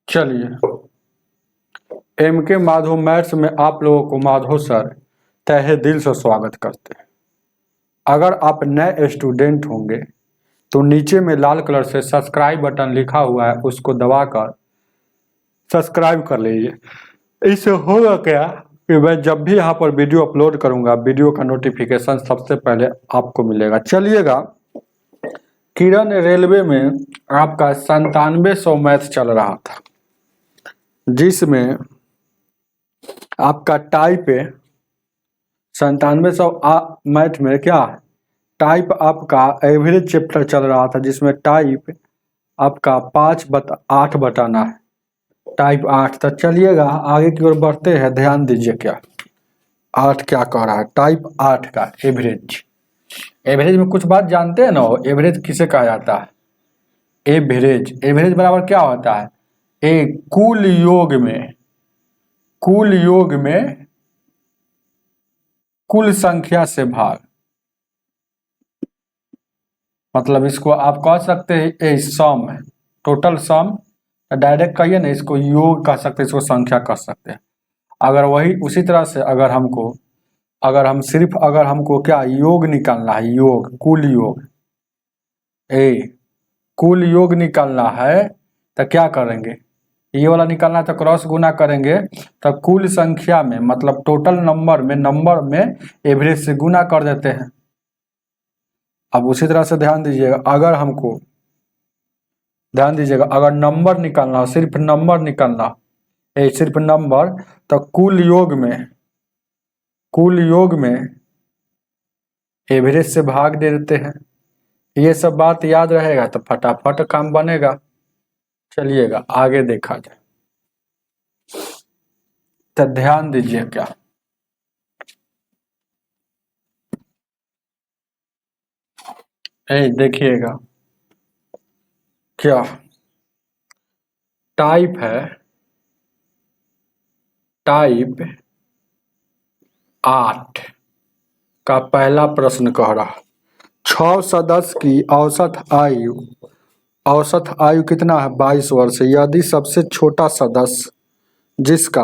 चलिए, एम के माधव मैथ्स में आप लोगों को माधव सर तहे दिल से स्वागत करते हैं। अगर आप नए स्टूडेंट होंगे तो नीचे में लाल कलर से सब्सक्राइब बटन लिखा हुआ है, उसको दबाकर सब्सक्राइब कर लीजिए। इससे होगा क्या कि मैं जब भी यहाँ पर वीडियो अपलोड करूँगा, वीडियो का नोटिफिकेशन सबसे पहले आपको मिलेगा। चलिएगा, किरण रेलवे में आपका 9700 मैथ चल रहा था, जिसमें आपका टाइप 9700 मैथ में क्या टाइप आपका एवरेज चैप्टर चल रहा था, जिसमें टाइप आपका 8 बताना है, टाइप 8। तो चलिएगा आगे की ओर बढ़ते हैं। ध्यान दीजिए क्या 8 क्या कह रहा है। टाइप 8 का एवरेज। एवरेज में कुछ बात जानते हैं ना, एवरेज किसे कहा जाता है? एवरेज बराबर क्या होता है? एक कुल योग में कुल संख्या से भाग। मतलब इसको आप कह सकते हैं सम है, टोटल सम। डायरेक्ट कहिए ना, इसको योग कह सकते हैं, इसको संख्या कह सकते हैं। अगर वही उसी तरह से अगर हमको क्या योग निकालना है, कुल योग निकालना है, तो क्या करेंगे? ये वाला निकालना है तो क्रॉस गुना करेंगे, तो कुल संख्या में मतलब टोटल नंबर में एवरेज से गुना कर देते हैं। अब उसी तरह से ध्यान दीजिएगा, अगर नंबर निकालना हो, सिर्फ नंबर, तो कुल योग में एवरेज से भाग दे देते हैं। ये सब बात याद रहेगा तो फटाफट काम बनेगा। चलिएगा आगे देखा जाए, तो ध्यान दीजिए क्या देखिएगा क्या टाइप है, टाइप 8 का पहला प्रश्न कह रहा, 6 सदस्य की औसत आयु कितना है? 22 वर्ष। यदि सबसे छोटा सदस्य जिसका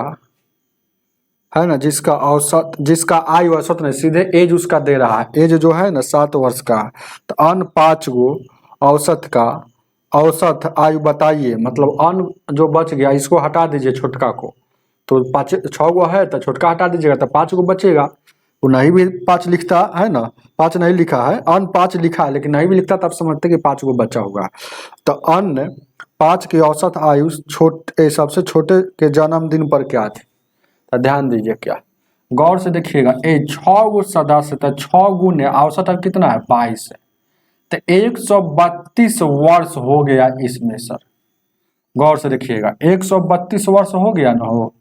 आयु औसत नहीं, सीधे एज उसका दे रहा है, एज जो है ना 7 वर्ष का, तो अन्य 5 गो औसत का औसत आयु बताइए। मतलब अन्य जो बच गया इसको हटा दीजिए, छोटका को, तो 6 गो है तो छोटका हटा दीजिएगा तो 5 गो बचेगा। वो नहीं भी 5 लिखता है ना, 5 नहीं लिखा है, अन्य 5 लिखा है, लेकिन नहीं भी लिखता तब समझते कि 5 गो बचा होगा। तो अन्य 5 की औसत आयु सबसे छोटे के जन्मदिन पर क्या थी? तो ध्यान दीजिए क्या, गौर से देखिएगा, 6 गो सदस्य, तो 6 गुने औसत अब कितना है? 22 है, तो 132 वर्ष हो गया इसमें सर। गौर से देखिएगा 132 वर्ष हो गया ना हो।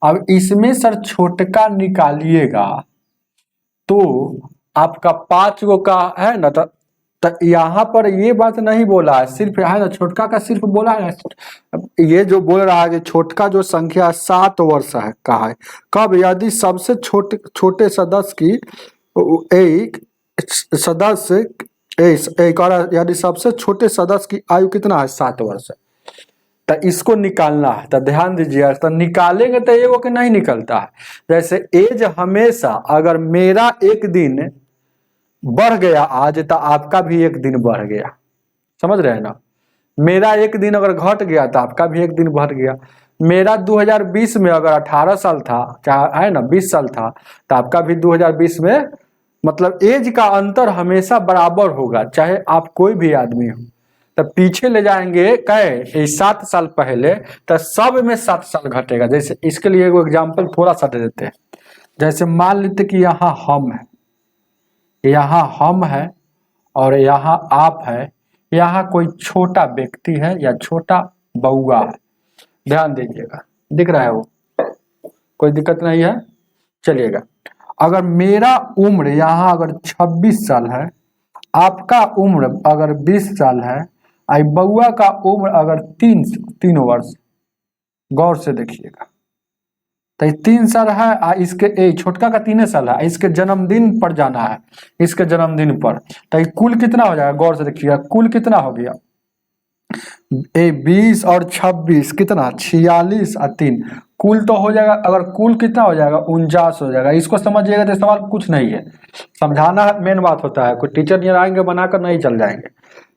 अब इसमें सर छोटका निकालिएगा तो आपका 5 गो का है ना, तो यहाँ पर ये बात नहीं बोला है, सिर्फ है ना छोटका का सिर्फ बोला है। ये जो बोल रहा है कि छोटका जो संख्या 7 वर्ष है कहा है, कब? यदि सबसे छोटे सदस्य की यदि सबसे छोटे सदस्य की आयु कितना है? 7 वर्ष है, तो इसको निकालना है। तो ध्यान दीजिए, तो निकालेंगे तो एगो के नहीं निकलता है। जैसे एज हमेशा, अगर मेरा एक दिन बढ़ गया आज, तो आपका भी एक दिन बढ़ गया। समझ रहे हैं ना? मेरा एक दिन अगर घट गया तो आपका भी एक दिन बढ़ गया। मेरा 2020 में अगर 18 साल था, चाहे है ना 20 साल था, तो आपका भी 2020 में, मतलब एज का अंतर हमेशा बराबर होगा, चाहे आप कोई भी आदमी हो। तो पीछे ले जाएंगे कहे 7 साल पहले, तो सब में 7 साल घटेगा। जैसे इसके लिए एगो एग्जाम्पल थोड़ा सा दे देते हैं। जैसे मान लेते कि यहाँ हम है और यहाँ आप है, यहाँ कोई छोटा व्यक्ति है या छोटा बउआ है। ध्यान दीजिएगा, दिख रहा है वो, कोई दिक्कत नहीं है। चलिएगा, अगर मेरा उम्र यहाँ अगर 26 साल है, आपका उम्र अगर 20 साल है, आई बउआ का उम्र अगर 3 वर्ष, गौर से देखिएगा, तो 3 साल है, इसके छोटका का 3 साल है, इसके जन्मदिन पर जाना है, इसके जन्मदिन पर, तो कुल कितना हो जाएगा? गौर से देखिएगा कुल कितना हो गया? ए 20 और 26 कितना 46 और 3 कुल तो हो जाएगा। अगर कुल कितना हो जाएगा 49 हो जाएगा। इसको समझिएगा तो सवाल कुछ नहीं है, समझाना मेन बात होता है। कोई टीचर नहीं आएंगे बनाकर नहीं चल जाएंगे,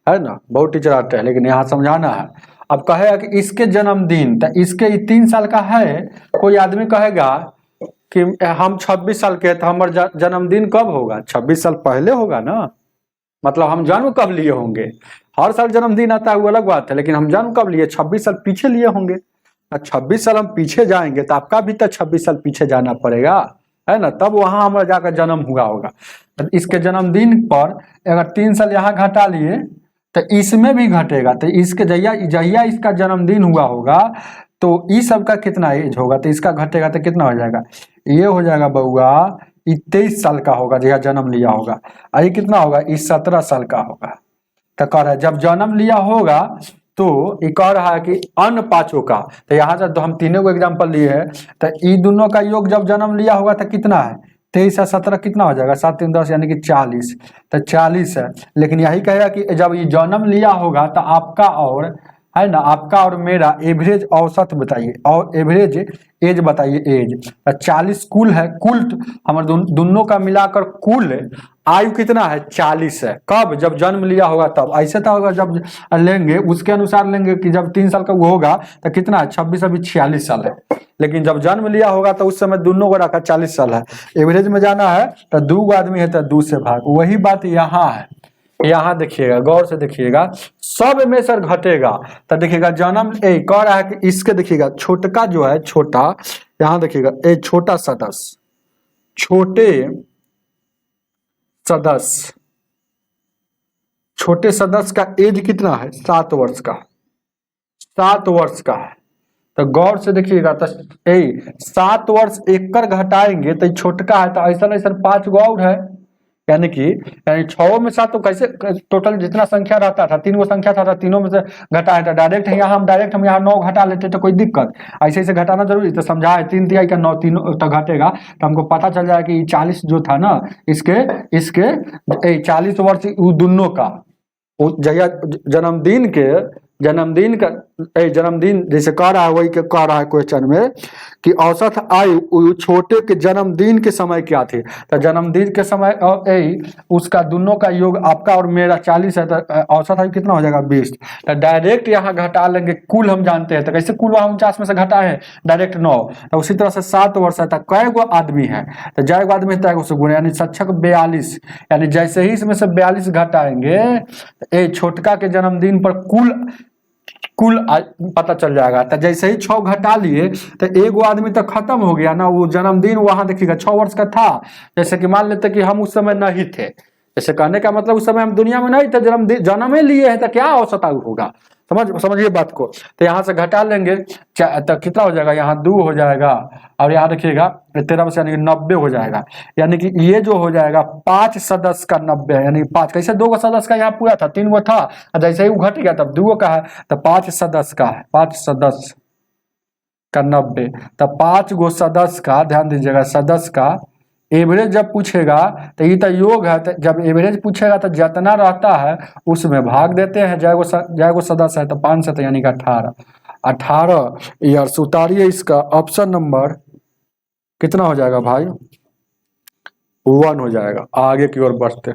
है ना, बहुत टीचर आते हैं, लेकिन यहाँ समझाना है। अब कहेगा कि इसके जन्मदिन, तो इसके 3 साल का है, कोई आदमी कहेगा कि हम 26 साल के हैं, तो हमारा जन्मदिन कब होगा, 26 साल पहले होगा ना, मतलब हम जन्म कब लिए होंगे। हर साल जन्मदिन आता है वो अलग बात है, लेकिन हम जन्म कब लिए, 26 साल पीछे लिए होंगे। 26 साल हम पीछे जाएंगे तो आपका भी तो 26 साल पीछे जाना पड़ेगा, है ना, तब वहां हमारा जाकर जन्म हुआ होगा। तो इसके जन्मदिन पर अगर 3 साल यहाँ घटा लिए तो इसमें भी घटेगा। तो इसके जहिया जहिया इसका जन्मदिन हुआ होगा तो इस सब का कितना एज होगा, तो इसका घटेगा तो कितना हो जाएगा, ये हो जाएगा बउआ, ये 23 साल का होगा जहाँ जन्म लिया होगा। ये कितना होगा, इस 17 साल का होगा। तो कह रहा है जब जन्म लिया होगा तो ये कह रहा है कि अन्य पांचों का, तो यहाँ से तो हम तीनों को एग्जाम्पल लिए हैं, तो ये दोनों का योग जब जन्म लिया होगा तो कितना है, 23 और 17 कितना हो जाएगा, 7 3 10 यानी कि 40। तो 40 है, लेकिन यही कहेगा कि जब ये जन्म लिया होगा तो आपका और, है ना, आपका और मेरा एवरेज औसत बताइए, और एवरेज एज बताइए, एज 40 कुल है, कुल हमारे दोनों का मिलाकर कुल आयु कितना है, 40 है। कब, जब जन्म लिया होगा तब। ऐसे तो होगा जब लेंगे उसके अनुसार लेंगे कि जब 3 साल का वो होगा तो कितना है, 26 अभी 46 साल है, लेकिन जब जन्म लिया होगा तो उस समय दोनों को रखा 40 साल है। एवरेज में जाना है तो 2 आदमी है तो 2 से भाग, वही बात यहाँ है। यहाँ देखिएगा, गौर से देखिएगा, सब में सर घटेगा। तो देखिएगा जन्म कह रहा है कि इसके देखिएगा छोटका जो है, छोटा, यहाँ देखिएगा छोटा सदस्य, छोटे सदस्य, छोटे सदस्य का एज कितना है, 7 वर्ष का, 7 वर्ष का है। तो गौर से देखिएगा, तो 7 वर्ष एक कर घटाएंगे तो छोटका है, तो ऐसा ऐसा 5 गो और है, यानी कि 6 में 7 तो कैसे, टोटल जितना संख्या रहता था 3 गो संख्या था, तीनों में से घटा है, तो डायरेक्ट है यहाँ हम यहाँ 9 घटा लेते तो कोई दिक्कत, ऐसे ऐसे घटाना जरूरी, तो समझा है 3 तिहाई का 9 तीनों तो घटेगा, तो हमको पता चल जाएगा कि 40 जो था ना, इसके 40 वर्ष दोनों का जया जन्मदिन का जन्मदिन जैसे कह रहा है, वही कह रहा है क्वेश्चन में कि औसत आयु छोटे के जन्मदिन के समय क्या थी। तो जन्मदिन के समय उसका दोनों का योग आपका और मेरा 40 है, तो औसत आयु कितना हो जाएगा 20। तो डायरेक्ट यहाँ घटा लेंगे, कुल हम जानते हैं, तो कैसे कुल वहाँ 49 में से घटा है डायरेक्ट 9। तो उसी तरह से 7 वर्ष है, तो कै गो आदमी है, तो जय गो आदमी तय से गुण, यानी 42, यानी जैसे ही इसमें से 42 घटाएंगे छोटका के जन्मदिन पर कुल पता चल जाएगा। तो जैसे ही 6 घटा लिए तो एगो आदमी तो खत्म हो गया ना, वो जन्मदिन वहां देखिएगा 6 वर्ष का था। जैसे कि मान लेते कि हम उस समय नहीं थे, जैसे कहने का मतलब उस समय हम दुनिया में नहीं थे, जन्म ही लिए हैं, तो क्या औसत आयु होगा, समझिए बात को। तो यहाँ से घटा लेंगे तो कितना हो जाएगा, यहाँ 2 हो जाएगा, और यहाँ देखिएगा 13 से यानी 90 हो जाएगा। यानी कि ये जो हो जाएगा 5 सदस्य का 90, यानी 5 कैसे 2 सदस्य का यहाँ पूरा था, 3 गो था, जैसे ही वो घट गया तब 2 का है, तो 5 सदस्य का है, 5 सदस्य का 90। तो 5 गो सदस्य का, ध्यान दीजिएगा, सदस्य का एवरेज जब पूछेगा तो ये तो योग है, तो जब एवरेज पूछेगा तो जितना रहता है उसमें भाग देते हैं, जय गो सदस्य है तो 5 से, तो यानी कि 18 ईयर्स। उतारिए इसका ऑप्शन नंबर कितना हो जाएगा भाई, 1 हो जाएगा। आगे की ओर बढ़ते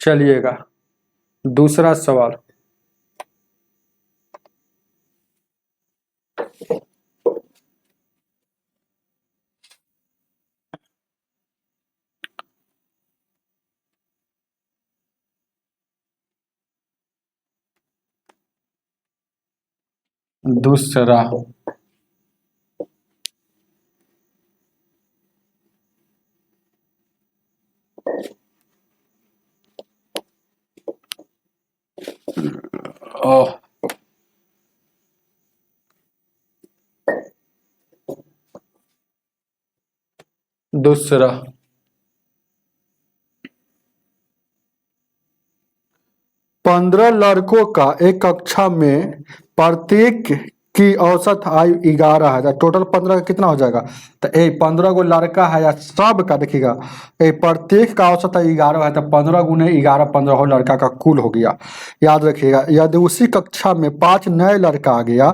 चलिएगा, दूसरा सवाल। दूसरा दूसरा 15 लड़कों का एक कक्षा में प्रत्येक की औसत आयु 11 है, तो टोटल 15 का कितना हो जाएगा? तो 15 गो लड़का है या सब का देखिएगा, प्रत्येक का औसत है 11 है, तो 15 गुने 11 15 हो लड़का का कुल हो गया। याद रखिएगा, यदि उसी कक्षा में 5 नए लड़का आ गया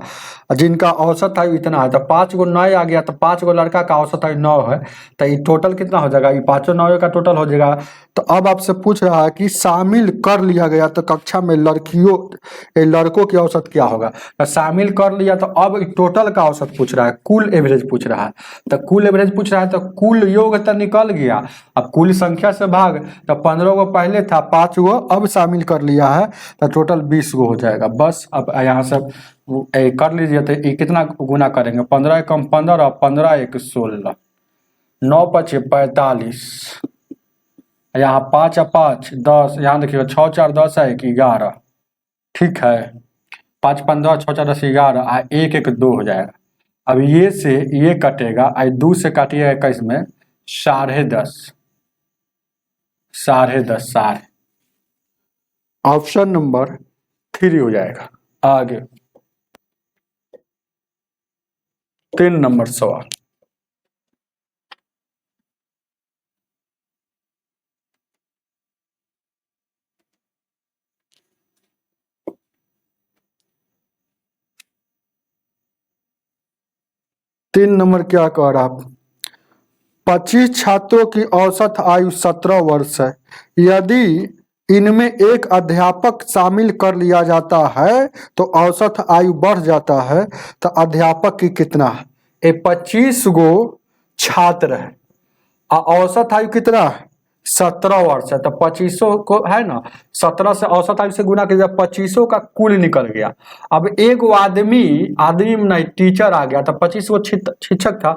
जिनका औसत आयु इतना है, तो 5 गो नए आ गया, तो 5 गो लड़का का औसत आयु 9 है, तो ये टोटल कितना हो जाएगा? ये पाँचों 9 का टोटल हो जाएगा। तो अब आपसे पूछ रहा है कि शामिल कर लिया गया तो कक्षा में लड़कों की औसत क्या होगा? तो शामिल कर लिया तो अब टोटल का औसत पूछ रहा है, कुल एवरेज पूछ रहा है। तो कुल एवरेज पूछ रहा है तो कुल योग तो निकल गया, अब कुल संख्या से भाग, तो 15 गो पहले था, 5 गो अब शामिल कर लिया है, तो टोटल 20 गो हो जाएगा। बस अब यहाँ से कर लीजिए, तो ये कितना गुना करेंगे? 15 कम 15, 15 एक 16, 9 पचे 45, यहाँ 5 5 10, यहाँ देखिएगा 6 4 10 है 11, ठीक है, 5 15 6 4 10 11, 1 1 2 हो जाएगा। अब ये से ये कटेगा, 2 से काटिएगा 21 में 10.5, 10.5 साढ़े, ऑप्शन नंबर 3 हो जाएगा। आगे 3 नंबर सवाल। तीन नंबर क्या कह रहा है? 25 छात्रों की औसत आयु 17 वर्ष है, यदि इनमें एक अध्यापक शामिल कर लिया जाता है तो औसत आयु बढ़ जाता है, तो अध्यापक की कितना है? 25 गो छात्र है, औसत आयु कितना है? 17 वर्ष है, तो 25 को है ना, 17 से औसत आयु से गुना कीजिए, 25 का कुल निकल गया। अब एक आदमी में नहीं टीचर आ गया, तो 25 गो शिक्षक था,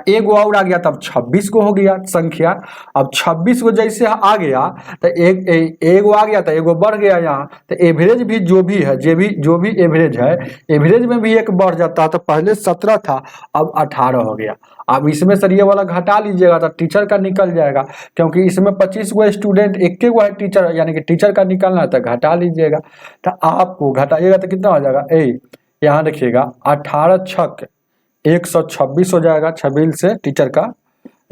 एक और आ गया, तब 26 गो हो गया संख्या। अब 26 गो जैसे आ गया, तो एक आ गया, तो एगो बढ़ गया यहाँ, तो एवरेज भी जो भी एवरेज है, एवरेज में भी एक बढ़ जाता है। तो पहले 17 था, अब 18 हो गया। अब इसमें सर ये वाला घटा लीजिएगा तो टीचर का निकल जाएगा, क्योंकि इसमें 25 गो स्टूडेंट, एक गो है टीचर, यानी कि टीचर का निकलना है, तो घटा लीजिएगा। तो आपको घटाइएगा तो कितना हो जाएगा? यहाँ देखिएगा 18 छक 126 हो जाएगा, 26 से टीचर का,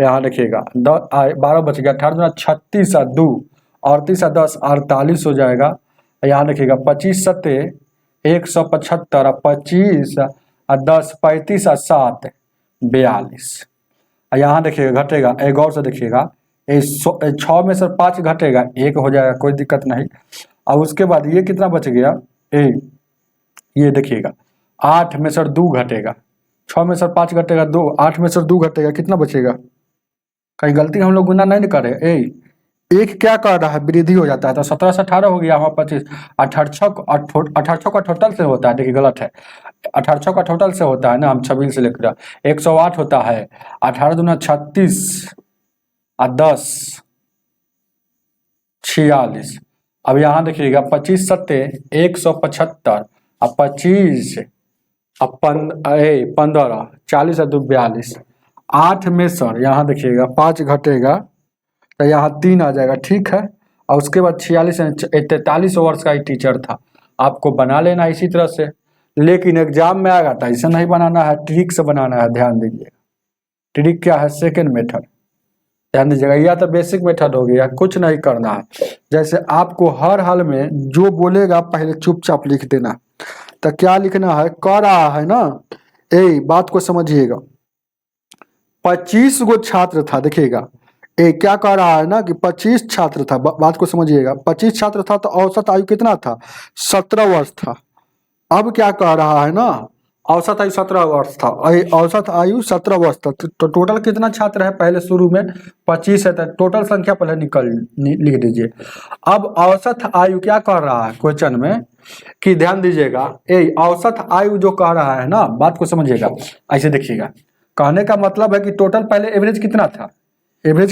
यहाँ देखिएगा 12 बच गया, 18 36 और 2 38 और 10 48 हो जाएगा। यहाँ देखिएगा 25 सत्ते 175, 25 और 10 35 और 7 42। यहाँ देखिएगा घटेगा, एक और से देखिएगा, 6 में से 5 घटेगा, 1 हो जाएगा, कोई दिक्कत नहीं। अब उसके बाद ये कितना बच गया? ये देखिएगा 8 में से 2 घटेगा, 6 में से 5 घटेगा 2, 8 में से 2 घटेगा, कितना बचेगा? कहीं गलती हम लोग गुना नहीं करे? एक क्या कर रहा है? वृद्धि हो जाता है, तो 17 से 18 हो गया, वहाँ 25, 18 का टोटल से होता है, देखिए गलत है, 18 का टोटल से होता है ना, हम 26 से लिख रहे हैं, 108 होता है, 18 दूना 36 और 10 46। अब यहाँ देखिएगा 25 सत्ते 175 और 25 और 15 40 और 2 42, 8 में सर यहाँ देखिएगा 5 घटेगा, तो यहाँ 3 आ जाएगा, ठीक है। और उसके बाद 43 वर्ष का ही टीचर था। आपको बना लेना इसी तरह से, लेकिन एग्जाम में आएगा तो ऐसे नहीं बनाना है, ट्रिक से बनाना है, ध्यान दीजिएगा। ट्रिक क्या है? सेकेंड मेथड, ध्यान दीजिएगा। यह तो बेसिक मेथड हो गया, कुछ नहीं करना है। जैसे आपको हर हाल में जो बोलेगा पहले चुपचाप लिख देना। तो क्या लिखना है? कह रहा है ना, बात को समझिएगा। 25 गो छात्र था, देखिएगा क्या कह रहा है ना कि 25 छात्र था, बात को समझिएगा। 25 छात्र था तो औसत आयु कितना था? 17 वर्ष था। अब क्या कह रहा है ना, औसत आयु 17 वर्ष था, औसत आयु 17 वर्ष था, तो टोटल कितना छात्र है? पहले शुरू में 25 है, तो टोटल संख्या पहले लिख दीजिए। अब औसत आयु क्या कह रहा है क्वेश्चन में, कि ध्यान दीजिएगा, औसत आयु जो कह रहा है ना, बात को समझिएगा। ऐसे देखिएगा, कहने का मतलब है कि टोटल पहले एवरेज कितना था? एवरेज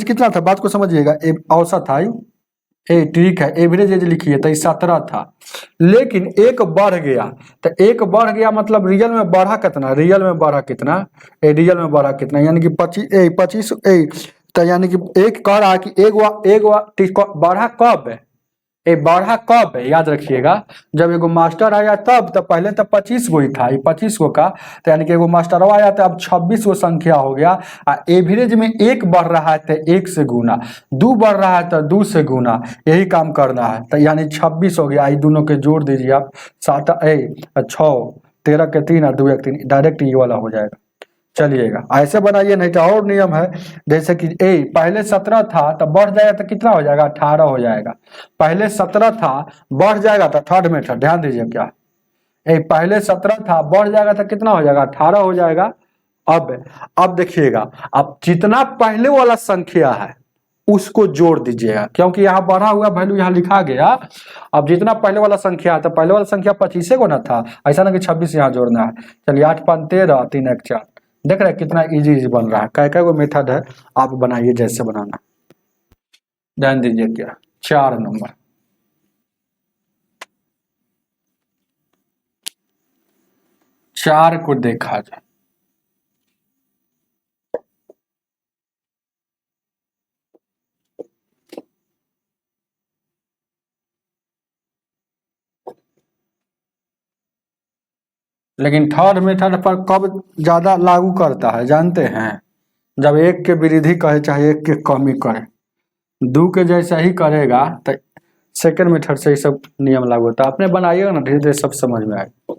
कितना था? बात को समझिएगा। औसत आयु ठीक है, एवरेज एज लिखिए, तो 17 था, लेकिन एक बढ़ गया, तो एक बढ़ गया मतलब रियल में बढ़ा कितना? रियल में बढ़ा कितना? यानी कि 25 तो यानी कि एक कह रहा है कि एक बढ़ा कब है? ये बढ़ा कब है याद रखिएगा, जब एगो मास्टर आया तब, तो पहले तो 25 गो ही था, ये 25 गो का, तो यानी कि एगो मास्टर आया तो अब 26 गो संख्या हो गया। एवरेज में एक बढ़ रहा है तो एक से गुना, दो बढ़ रहा है तो दो से गुना, यही काम करना है। तो यानी 26 हो गया, ये दोनों के जोड़ दीजिए आप, 7 6 13 के 3 और 2 1 3, डायरेक्ट ये वाला हो जाएगा। चलिएगा ऐसे बनाइए, नहीं तो और नियम है, जैसे कि पहले 17 था तो बढ़ जाएगा तो कितना हो जाएगा, 18 हो जाएगा। पहले 17 था बढ़ जाएगा तो थर्ड मेथड, ध्यान दीजिए क्या, पहले 17 था बढ़ जाएगा तो कितना हो जाएगा, 18 हो जाएगा। अब देखिएगा, अब जितना पहले वाला संख्या है उसको जोड़ दीजिएगा, क्योंकि यहाँ बढ़ा हुआ वैल्यू यहाँ लिखा गया। अब जितना पहले वाला संख्या है तो पहले वाला संख्या 25 को ना था, ऐसा ना कि 26 यहाँ जोड़ना है। चलिए 8 5 13 3 1 4, देख रहे हैं कितना इजी बन रहा है। क्या वो मेथड है, आप बनाइए जैसे बनाना। ध्यान दीजिए क्या, 4 नंबर, 4 को देखा जाए, लेकिन थर्ड मेथड पर कब ज्यादा लागू करता है जानते हैं, जब एक के वृद्धि करे चाहे एक के कमी करे, दो के जैसा ही करेगा तो सेकंड मेथड से ही सब नियम लागू होता है। आपने बनाइएगा ना, धीरे धीरे सब समझ में आएगा।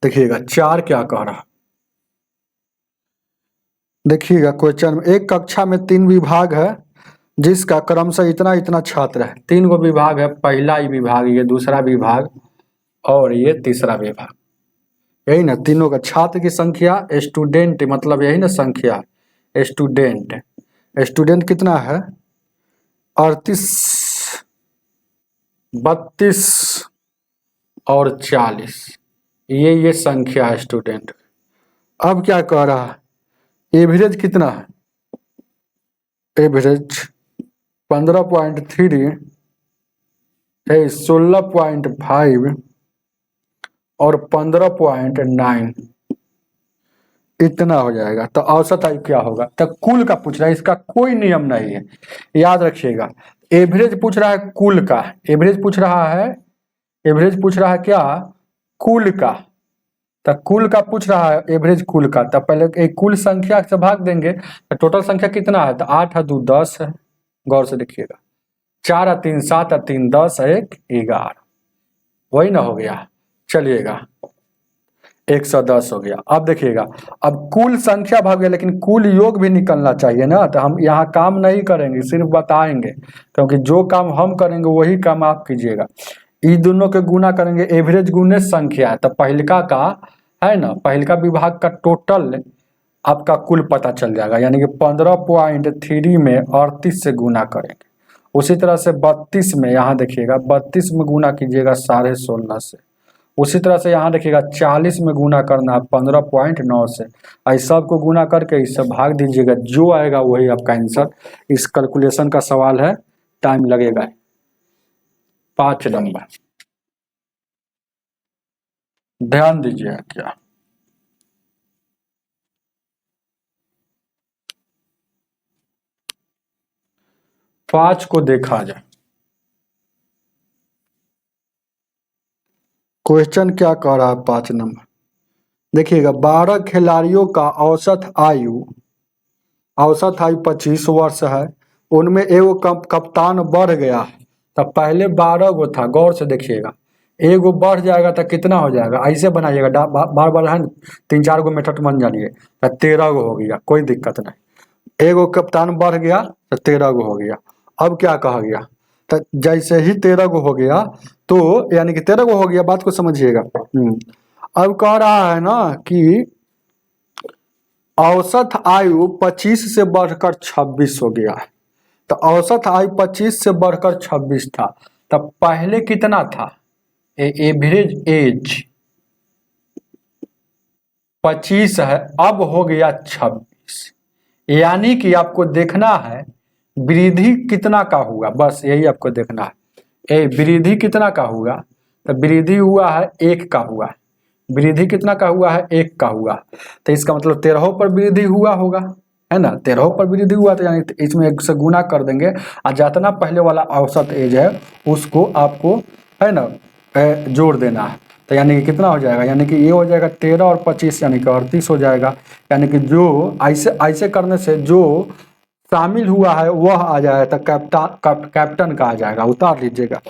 देखिएगा 4 क्या कह रहा, देखिएगा क्वेश्चन में, एक कक्षा में 3 विभाग है जिसका क्रमशः इतना इतना छात्र है। 3 गो विभाग है, पहला ही विभाग, ये दूसरा विभाग और ये तीसरा विभाग, यही ना तीनों का छात्र की संख्या, स्टूडेंट मतलब यही ना संख्या, स्टूडेंट, स्टूडेंट कितना है 38 32 और 40, ये संख्या है स्टूडेंट। अब क्या कह रहा है, एवरेज कितना है, एवरेज 15.3 16.5 और 15.9, इतना हो जाएगा। तो औसत आयु क्या होगा, तो कुल का पूछ रहा है, इसका कोई नियम नहीं है, याद रखिएगा। एवरेज पूछ रहा है कुल का, एवरेज पूछ रहा है, एवरेज पूछ रहा है क्या, कुल का। तो कुल का पूछ रहा है, एवरेज कुल का, तो पहले एक कुल संख्या से भाग देंगे तो टोटल संख्या कितना है, तो 8 और 2 10 है, गौर से देखिएगा, 4 और 3 7 और 3 10 1 11, वही ना हो गया। चलिएगा 110 हो गया। अब देखिएगा, अब कुल संख्या भाग गया, लेकिन कुल योग भी निकलना चाहिए ना, तो हम यहाँ काम नहीं करेंगे, सिर्फ बताएंगे, क्योंकि जो काम हम करेंगे वही काम आप कीजिएगा। इन दोनों के गुना करेंगे, एवरेज गुने संख्या, तो पहलका का है ना, पहलका विभाग का टोटल आपका कुल पता चल जाएगा, यानी कि 15.3 में 38 से गुना करेंगे। उसी तरह से 32 में, यहाँ देखिएगा 32 में गुना कीजिएगा 16.5 से। उसी तरह से यहाँ देखिएगा 40 में गुना करना है 15.9 से। इस सब को गुना करके इससे भाग दीजिएगा, जो आएगा वही आपका आंसर। इस कैलकुलेशन का सवाल है, टाइम लगेगा। 5 नंबर, ध्यान दीजिए क्या, पांच को देखा जाए, क्वेश्चन क्या कह रहा है 5 नंबर। देखिएगा 12 खिलाड़ियों का औसत आयु 25 वर्ष है, उनमें एगो कप्तान बढ़ गया है, तो पहले 12 गो था, गौर से देखिएगा, एगो बढ़ जाएगा तो कितना हो जाएगा, ऐसे बनाइएगा, बार बार है 3 4 गो मेथड बन जाइए, तो 13 गो हो गया, कोई दिक्कत नहीं। एगो कप्तान बढ़ गया तो 13 गो हो गया। अब क्या कहा गया, तो जैसे ही 13 गो हो गया, तो यानी कि 13 गो हो गया, बात को समझिएगा। अब कह रहा है ना कि औसत आयु 25 से बढ़कर 26 हो गया है, तो औसत आयु 25 से बढ़कर 26 था, तब पहले कितना था, एवरेज एज 25 है, अब हो गया 26, यानी कि आपको देखना है वृद्धि कितना का हुआ, बस यही आपको देखना है। वृद्धि कितना का हुआ, तो वृद्धि हुआ है 1 का हुआ, वृद्धि कितना का हुआ है 1 का हुआ, तो इसका मतलब 13 पर वृद्धि हुआ होगा, है ना, 13 पर वृद्धि हुआ तो यानी इसमें 1 से गुना कर देंगे और जितना पहले वाला औसत एज है उसको आपको, है ना, जोड़ देना है। तो यानी कि कितना हो जाएगा, यानी कि ये हो जाएगा 13 और 25 यानी कि 38 हो जाएगा। यानी कि जो ऐसे ऐसे करने से जो शामिल हुआ है वह आ जाएगा, तो कैप्टन का आ जाएगा। उतार लीजिएगा,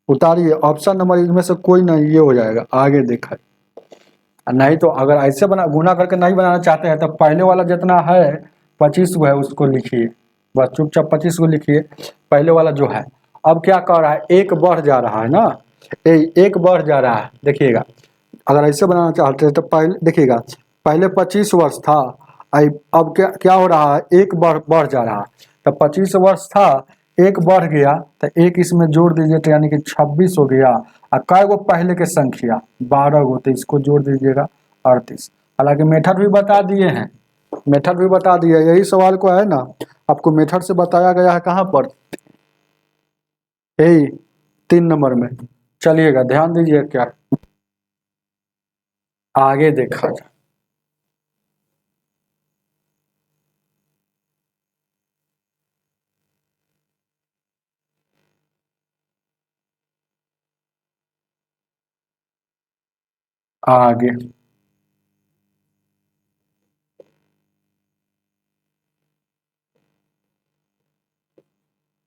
उतारिए ऑप्शन नंबर इनमें से कोई नहीं, ये हो जाएगा। आगे देखा, नहीं तो अगर ऐसे बना गुना करके नहीं बनाना चाहते हैं तो पहले वाला जितना है 25 को है उसको लिखिए, बस चुपचाप 25 को लिखिए पहले वाला जो है। अब क्या कर रहा है, एक बढ़ जा रहा है ना, एक बढ़ जा रहा है। देखिएगा अगर ऐसे बनाना चाहते हैं तो पहले देखिएगा, पहले 25 वर्ष था, अब क्या क्या हो रहा है, एक बढ़ बढ़ जा रहा है। तो 25 वर्ष था, एक बढ़ गया तो एक इसमें जोड़ दीजिए तो यानी कि 26 हो गया। और कै गो पहले के संख्या 12 गो, तो इसको जोड़ दीजिएगा 38। हालांकि मेथड भी बता दिए हैं, मेथड भी बता दिए, यही सवाल को है ना आपको मेथड से बताया गया है। कहाँ पर, यही 3 नंबर में। चलिएगा ध्यान दीजिए, क्या आगे देखा जाए। आगे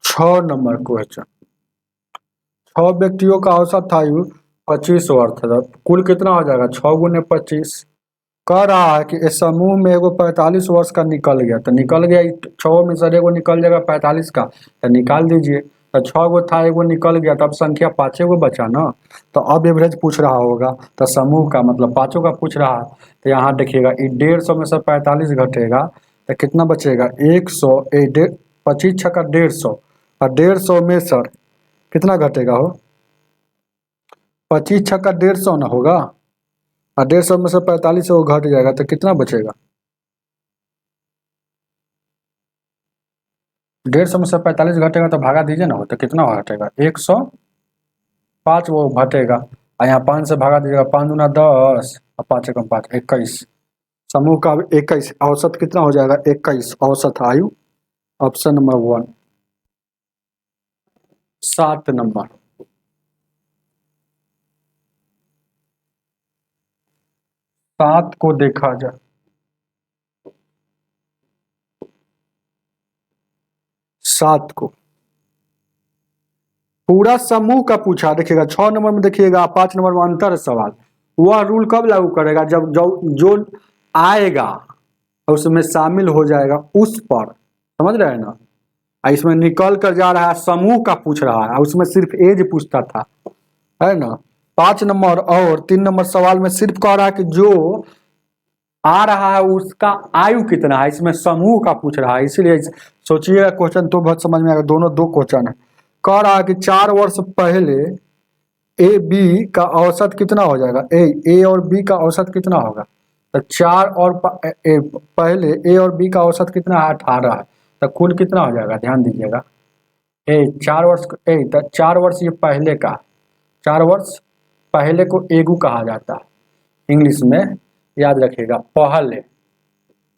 6 नंबर क्वेश्चन, 6 व्यक्तियों का औसत आयु 25 वर्ष था, कुल कितना हो जाएगा, 6 गुने 25। कह रहा है कि इस समूह में एगो 45 वर्ष का निकल गया, तो निकल गया 6 में से एगो निकल जाएगा 45 का, तो निकाल दीजिए। तो 6 गो था, एगो निकल गया, तब संख्या 5 गो बचा ना। तो अब एवरेज पूछ रहा होगा, तो समूह का मतलब 5 का पूछ रहा है। तो यहाँ देखिएगा 150 में से 45 घटेगा तो कितना बचेगा, 100, 25 छक्का 150, और 150 में सर कितना घटेगा हो, 25 छक्का 150 ना होगा, और 150 में से 45 वो घट जाएगा तो कितना बचेगा, 150 में से 45 घटेगा तो भागा दीजिए ना, हो तो कितना घटेगा, 105 वो घटेगा। और यहाँ 5 से भागा दीजिएगा, 5 दूना 10 और 5 एकम 5, 21। समूह का 21 औसत कितना हो जाएगा, 21 औसत आयु। Option number 1। 7 नंबर, 7 को देखा जाए, 7 को पूरा समूह का पूछा। देखिएगा 6 नंबर में, देखिएगा 5 नंबर में अंतर है सवाल। वह रूल कब लागू करेगा, जब जो आएगा उसमें शामिल हो जाएगा उस पर, समझ रहे हैं ना। इसमें निकल कर जा रहा है, समूह का पूछ रहा है, उसमें सिर्फ एज पूछता था, है ना। 5 नंबर और 3 नंबर सवाल में सिर्फ कह रहा है कि जो आ रहा है उसका आयु कितना है, इसमें समूह का पूछ रहा है। इसीलिए सोचिएगा क्वेश्चन तो बहुत समझ में आएगा। दोनों 2 क्वेश्चन है। कह रहा है कि 4 वर्ष पहले ए बी का औसत कितना हो जाएगा, ए और बी का औसत कितना होगा। तो 4 और पहले ए और बी का औसत कितना है, 18 है। तो कुल कितना हो जाएगा, ध्यान दीजिएगा। 4 वर्ष, तो 4 वर्ष ये पहले का, 4 वर्ष पहले को एगु कहा जाता है इंग्लिश में, याद रखिएगा। पहले,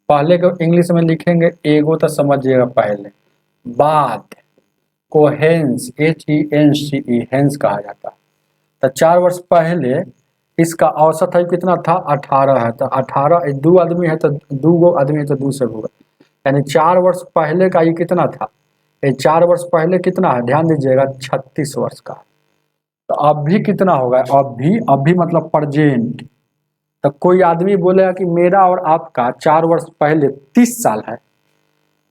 पहले को इंग्लिश में लिखेंगे एगो तो समझिएगा पहले, बाद को हेंस, HENCE हेंस कहा जाता है। तो 4 वर्ष पहले इसका औसत है कितना था, 18 है। तो 18, 2 आदमी है तो 2 गो आदमी है तो 2 से होगा, यानी 4 वर्ष पहले का ये कितना था, ये 4 वर्ष पहले कितना है, ध्यान दीजिएगा 36 वर्ष का। तो अब भी कितना होगा, अब भी मतलब प्रेजेंट। तो कोई आदमी बोलेगा कि मेरा और आपका 4 वर्ष पहले 30 साल है,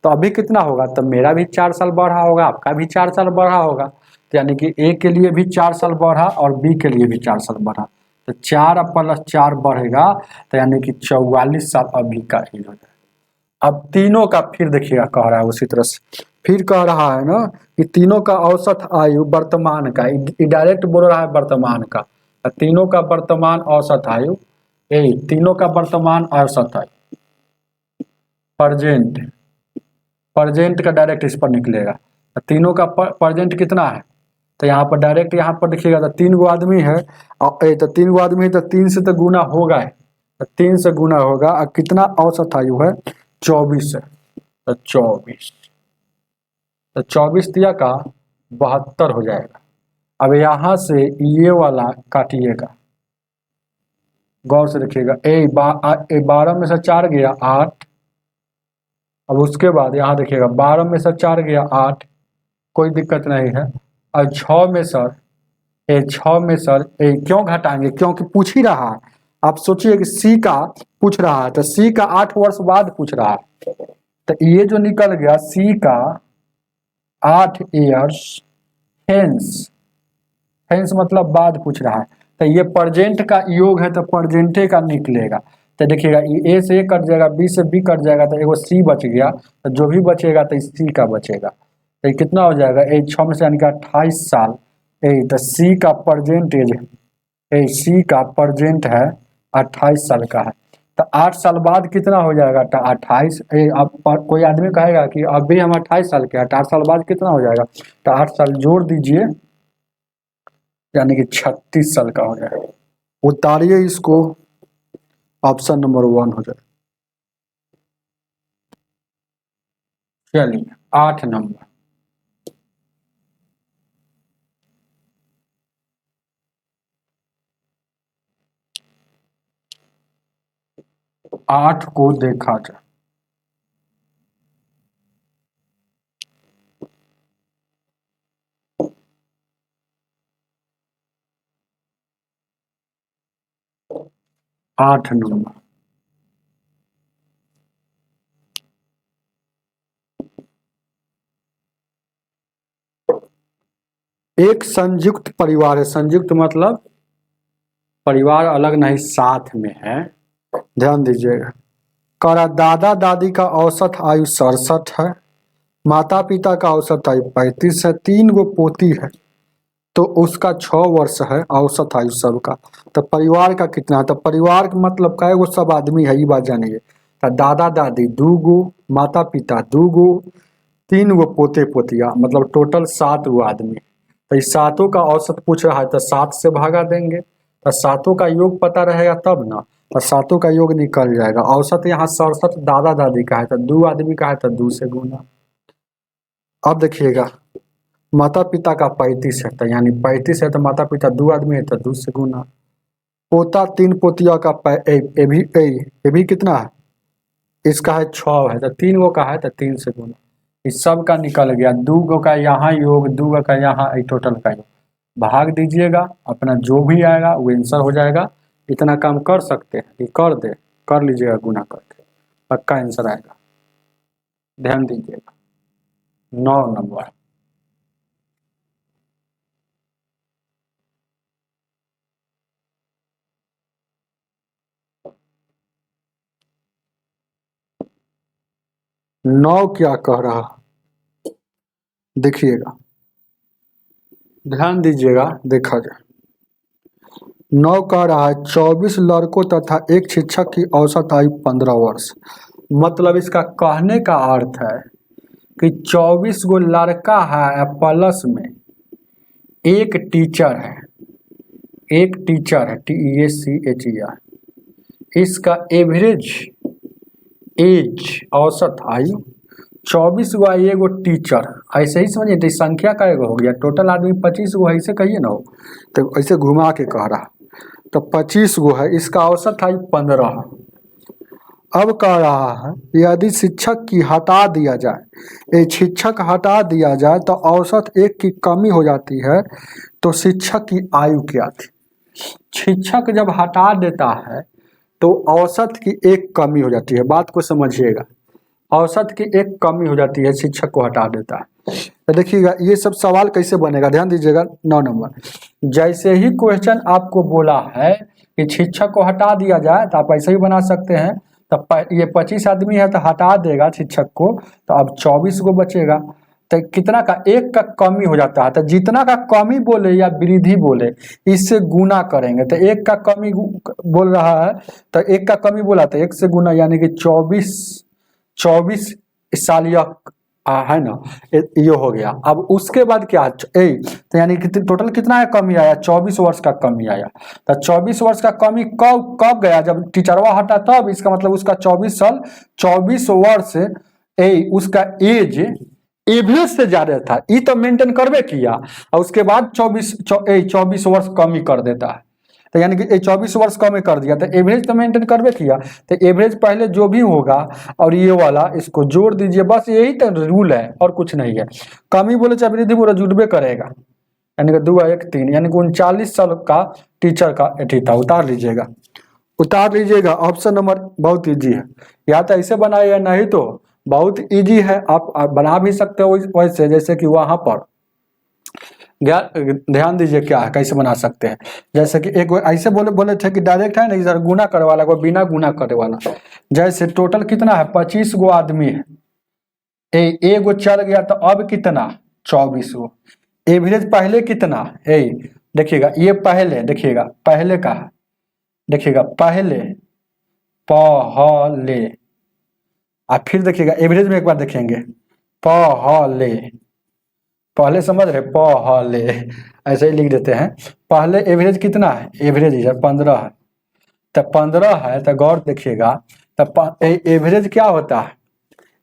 तो अभी कितना होगा, तो मेरा भी 4 साल बढ़ा होगा, आपका भी 4 साल बढ़ा होगा। तो यानी कि ए के लिए भी 4 साल बढ़ा और बी के लिए भी 4 साल बढ़ा। तो 4 प्लस 4 बढ़ेगा, तो यानी कि 44 साल अभी का एज हो जाएगा। अब तीनों का फिर देखिएगा कह रहा है उसी तरह से, फिर कह रहा है ना कि तीनों का औसत आयु वर्तमान का, डायरेक्ट बोल रहा है वर्तमान का। तो तीनों का वर्तमान औसत आयु, तीनों का वर्तमान औसत आयु प्रेजेंट, प्रेजेंट का डायरेक्ट इस पर निकलेगा। तो तीनों का प्रेजेंट कितना है, तो यहाँ पर डायरेक्ट यहाँ पर देखिएगा तो 3 गो आदमी है, और तो 3 गो आदमी है तो 3 से तो गुना होगा है, तो 3 से गुना होगा। और कितना औसत आयु है, 24 है। तो 24, तो 24 दिया का 72 हो जाएगा। अब यहाँ से ये वाला काटिएगा, गौर से देखिएगा। 12 में से 4 गया 8। अब उसके बाद यहाँ देखिएगा 12 में से 4 गया 8, कोई दिक्कत नहीं है। और 6 में सर 6 में सर क्यों घटाएंगे, क्योंकि पूछ ही रहा है। आप सोचिए कि सी का पूछ रहा है, तो सी का 8 वर्ष बाद पूछ रहा है, तो ये जो निकल गया सी का 8 ईयर्स हेंस, हेंस मतलब बाद पूछ रहा है, तो ये प्रेजेंट का योग है, तो प्रेजेंटे का निकलेगा। तो देखिएगा ए से ए कट जाएगा, बी से बी कट जाएगा, तो एगो सी बच गया, तो जो भी बचेगा तो सी का बचेगा। तो ये कितना हो जाएगा, 6 में से यानी कि 28 साल। तो सी का प्रेजेंट एज, सी का प्रेजेंट है 28 साल का है। तो 8 साल बाद कितना हो जाएगा, तो 28। अब कोई आदमी कहेगा कि अभी हम 28 साल के हैं, 8 साल बाद कितना हो जाएगा, तो 8 साल जोड़ दीजिए, यानी कि 36 साल का हो जाएगा। उतारिए इसको, ऑप्शन नंबर 1 हो जाए। चलिए 8 नंबर, आठ को देखा जाए। आठ नंबर, एक संयुक्त परिवार है, संयुक्त मतलब परिवार अलग नहीं साथ में है, ध्यान दीजिएगा। करा दादा दादी का औसत आयु 67 है, माता पिता का औसत आयु 35 है, 3 गो पोती है, तो उसका 6 वर्ष है औसत आयु सबका। तो परिवार का कितना है, तो परिवार का मतलब का वो सब आदमी है, ये बात जानिए। तो दादा दादी 2 गो, माता पिता 2 गो, 3 गो पोते पोतिया, मतलब टोटल 7 गो आदमी। तो इस 7 का औसत पूछ रहा है, तो 7 से भागा देंगे, तो 7 का योग पता रहेगा तब ना, तो 7 का योग निकल जाएगा। औसत यहाँ 67 दादा दादी का है, तो 2 आदमी का है, तो 2 से गुना। अब देखिएगा माता पिता का 35 है, तो यानी 35 है, तो माता पिता 2 आदमी है, तो 2 से गुना। पोता 3 पोतिया का ये भी कितना है, इसका है 6 है, तो 3 गो का है, तो 3 से गुना। इस सब का निकल गया, 2 गो का यहाँ योग, 2 गो का यहाँ, टोटल का योग भाग दीजिएगा, अपना जो भी आएगा वो आंसर हो जाएगा। इतना काम कर सकते हैं कि कर लीजिएगा गुना करके, पक्का आंसर आएगा। ध्यान दीजिएगा 9 नंबर, नौ क्या कह रहा, देखिएगा ध्यान दीजिएगा, देखा जाए। 9 कह रहा है 24 लड़कों तथा एक शिक्षक की औसत आयु 15 वर्ष। मतलब इसका कहने का अर्थ है कि 24 गो लड़का है प्लस में एक टीचर है, TEACHER, इसका एवरेज एज औसत आयु 24 गो, एगो टीचर, ऐसे ही समझिए। तो संख्या का एगो हो गया, टोटल आदमी 25 गो है, ऐसे कहिए ना हो, तो ऐसे घुमा के कह रहा, तो 25 गो है, इसका औसत आयु 15 है। अब कह रहा है यदि शिक्षक की हटा दिया जाए, ये शिक्षक हटा दिया जाए तो औसत एक की कमी हो जाती है, तो शिक्षक की आयु क्या थी। शिक्षक जब हटा देता है तो औसत की एक कमी हो जाती है, बात को समझिएगा। औसत की एक कमी हो जाती है, शिक्षक को हटा देता है। तो देखिएगा ये सब सवाल कैसे बनेगा, ध्यान दीजिएगा। 9 नंबर, जैसे ही क्वेश्चन आपको बोला है कि शिक्षक को हटा दिया जाए, तो आप ऐसे ही बना सकते हैं। तो ये 25 आदमी है, तो हटा देगा शिक्षक को, तो अब 24 को बचेगा। तो कितना का, एक का कमी हो जाता है, तो जितना का कमी बोले या वृद्धि बोले इससे गुना करेंगे। तो एक का कमी बोल रहा है, तो एक का कमी बोला तो एक से गुना, यानी कि 24 साल है ना, ये हो गया। अब उसके बाद क्या, तो यानी कि टोटल कितना है कमी आया, 24 वर्ष का कमी आया। तो 24 वर्ष का कमी कब गया, जब टीचरवा हटा तब। इसका मतलब उसका 24 साल, 24 वर्ष उसका एज एवरेज से ज्यादा था, ये तो मेंटेन करबे किया और उसके बाद 24 वर्ष कम ही कर देता है। तो यानी कि 24 वर्ष कम ही कर दिया, तो एवरेज तो मेंटेन करबे किया। तो एवरेज पहले जो भी होगा और ये वाला इसको जोड़ दीजिए, बस यही तो रूल है और कुछ नहीं है। कमी बोले चाहे वृद्धि बोले जुड़बे करेगा, यानी कि 2 1 3, यानी कि 39 साल का टीचर का एथी था। उतार लीजिएगा, उतार लीजिएगा। ऑप्शन नंबर बहुत इजी है, या तो ऐसे बनाइए, नहीं तो बहुत इजी है, आप बना भी सकते हो वैसे, जैसे कि वहां पर ध्यान दीजिए क्या है, कैसे बना सकते हैं। जैसे कि एक ऐसे बोले थे कि डायरेक्ट है ना इधर गुना करे वाला को बिना गुना करे वाला। जैसे टोटल कितना है, 25 गो आदमी है, एगो चल गया तो अब कितना 24 गो। एवरेज पहले कितना देखिएगा, ये पहले देखिएगा, पहले का देखिएगा, पहले और फिर देखिएगा एवरेज में एक बार देखेंगे, पहले समझ रहे, पहले ऐसे ही लिख देते हैं। पहले एवरेज कितना है, एवरेज इधर 15 है, तो 15 है, तो गौर देखिएगा, तो एवरेज क्या होता है,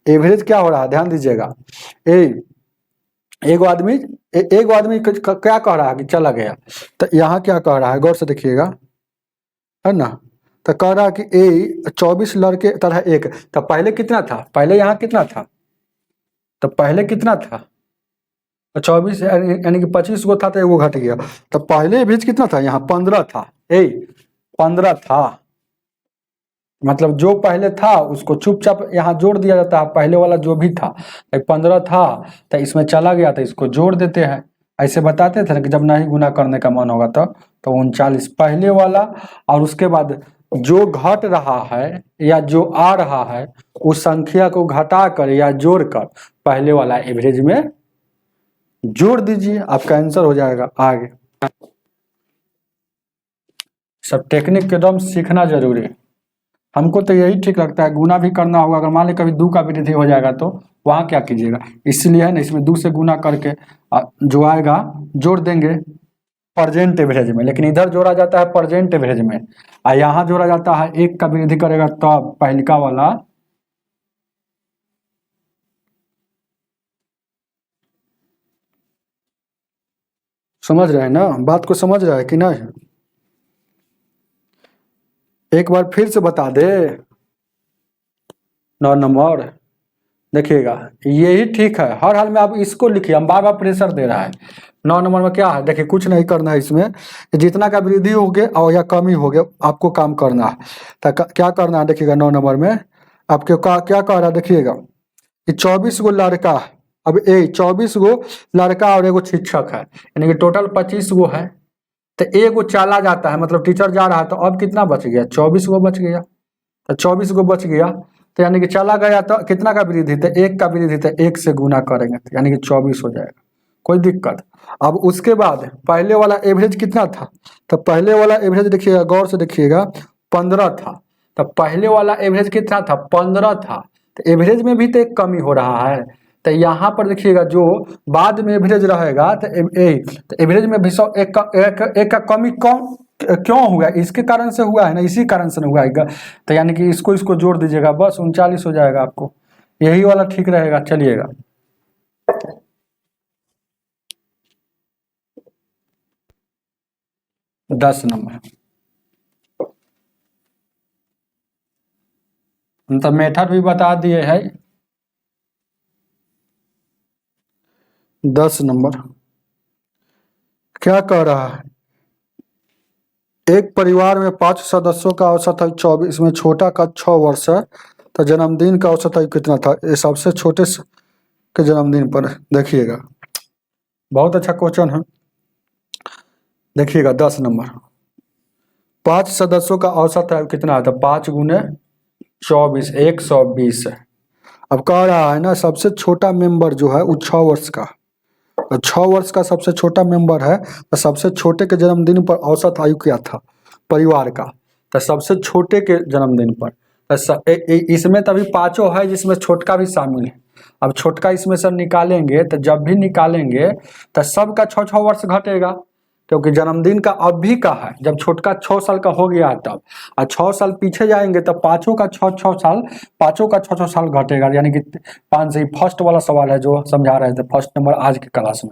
एवरेज क्या हो रहा है, ध्यान दीजिएगा। एक आदमी क्या कह रहा है कि चला गया, तो यहाँ क्या कह रहा है, गौर से देखिएगा, है ना। तो कह रहा है कि 24 लड़के तरह एक, तो पहले कितना था, पहले यहाँ कितना था, तो पहले कितना था 24, यानी कि 25 गो था तो एगो घट गया। तो पहले एवरेज कितना था, यहाँ 15 था, 15 था, मतलब जो पहले था उसको चुपचाप यहाँ जोड़ दिया जाता है, पहले वाला जो भी था 15 था, तो इसमें चला गया तो इसको जोड़ देते हैं। ऐसे बताते थे कि जब नहीं गुना करने का मन होगा तो 39 पहले वाला, और उसके बाद जो घट रहा है या जो आ रहा है उस संख्या को घटा कर या जोड़ कर पहले वाला एवरेज में जोड़ दीजिए, आपका आंसर हो जाएगा। आगे सब टेक्निक के दम सीखना जरूरी है, हमको तो यही ठीक लगता है। गुना भी करना होगा, अगर मान ली कभी 2 का वृद्धि हो जाएगा तो वहाँ क्या कीजिएगा, इसलिए है ना, इसमें 2 से गुना करके जो आएगा जोड़ देंगे प्रेजेंट एवरेज में, लेकिन इधर जोड़ा जाता है प्रेजेंट एवरेज में, और यहाँ जोड़ा जाता है 1 का वृद्धि करेगा तब पहलिका वाला। समझ रहे हैं ना, बात को समझ रहा है कि नहीं, एक बार फिर से बता दे। 9 नंबर देखिएगा, यही ठीक है, हर हाल में आप इसको लिखिए, हम बार बार प्रेशर दे रहा है। 9 नंबर में क्या है, देखिए कुछ नहीं करना है इसमें, जितना का वृद्धि हो गया और या कमी हो गया आपको काम करना है। तो क्या करना है देखिएगा, 9 नंबर में आपके क्या कह रहा है, देखिएगा कि 24 गो लड़का, अब 24 गो लड़का और एगो शिक्षक है, यानी कि टोटल 25 गो है। तो एगो चला जाता है, मतलब टीचर जा रहा है, तो अब कितना बच गया, 24 गो बच गया। तो 24 गो बच गया, तो यानी कि चला गया तो कितना का वृद्धि, तो 1 का वृद्धि, तो 1 से गुना करेंगे तो यानी कि 24 हो जाएगा, कोई दिक्कत। अब उसके बाद पहले वाला एवरेज कितना था, तो पहले वाला एवरेज देखिएगा, गौर से देखिएगा 15 था। तो पहले वाला एवरेज कितना था, 15 था। तो एवरेज में भी तो एक कमी हो रहा है, तो यहाँ पर देखिएगा जो बाद में एवरेज रहेगा तो एवरेज में भी एक का कमी कौन क्यों हुआ, इसके कारण से हुआ है ना, इसी कारण से हुआ है। तो यानी कि इसको जोड़ दीजिएगा, बस 39 हो जाएगा आपको, यही वाला ठीक रहेगा। चलिएगा 10 नंबर, तो मेथड भी बता दिए है। 10 नंबर क्या कह रहा है, एक परिवार में 5 सदस्यों का औसत आयु 24 में छोटा का 6 वर्ष है, तो जन्मदिन का औसत आयु कितना था, ये सबसे छोटे के जन्मदिन पर। देखिएगा बहुत अच्छा क्वेश्चन है, देखिएगा 10 नंबर, 5 सदस्यों का औसत आयु कितना है, तो 5 गुने 24 120 है। अब कह रहा है ना सबसे छोटा मेंबर जो है वो 6 वर्ष का, तो 6 वर्ष का सबसे छोटा मेंबर है, तो सबसे छोटे के जन्मदिन पर औसत आयु क्या था परिवार का, तो सबसे छोटे के जन्मदिन पर, तो इसमें तभी 5 है जिसमें छोटका भी शामिल है। अब छोटका इसमें से निकालेंगे, तो जब भी निकालेंगे तो सबका 6 वर्ष घटेगा, क्योंकि जन्मदिन का अब भी का है, जब छोटका 6 साल का हो गया है तब, और 6 साल पीछे जाएंगे तब पाँचों का 6 साल, पाँचों का 6 साल घटेगा, यानी कि 5 से फर्स्ट वाला सवाल है जो समझा रहे थे, फर्स्ट नंबर आज की क्लास में,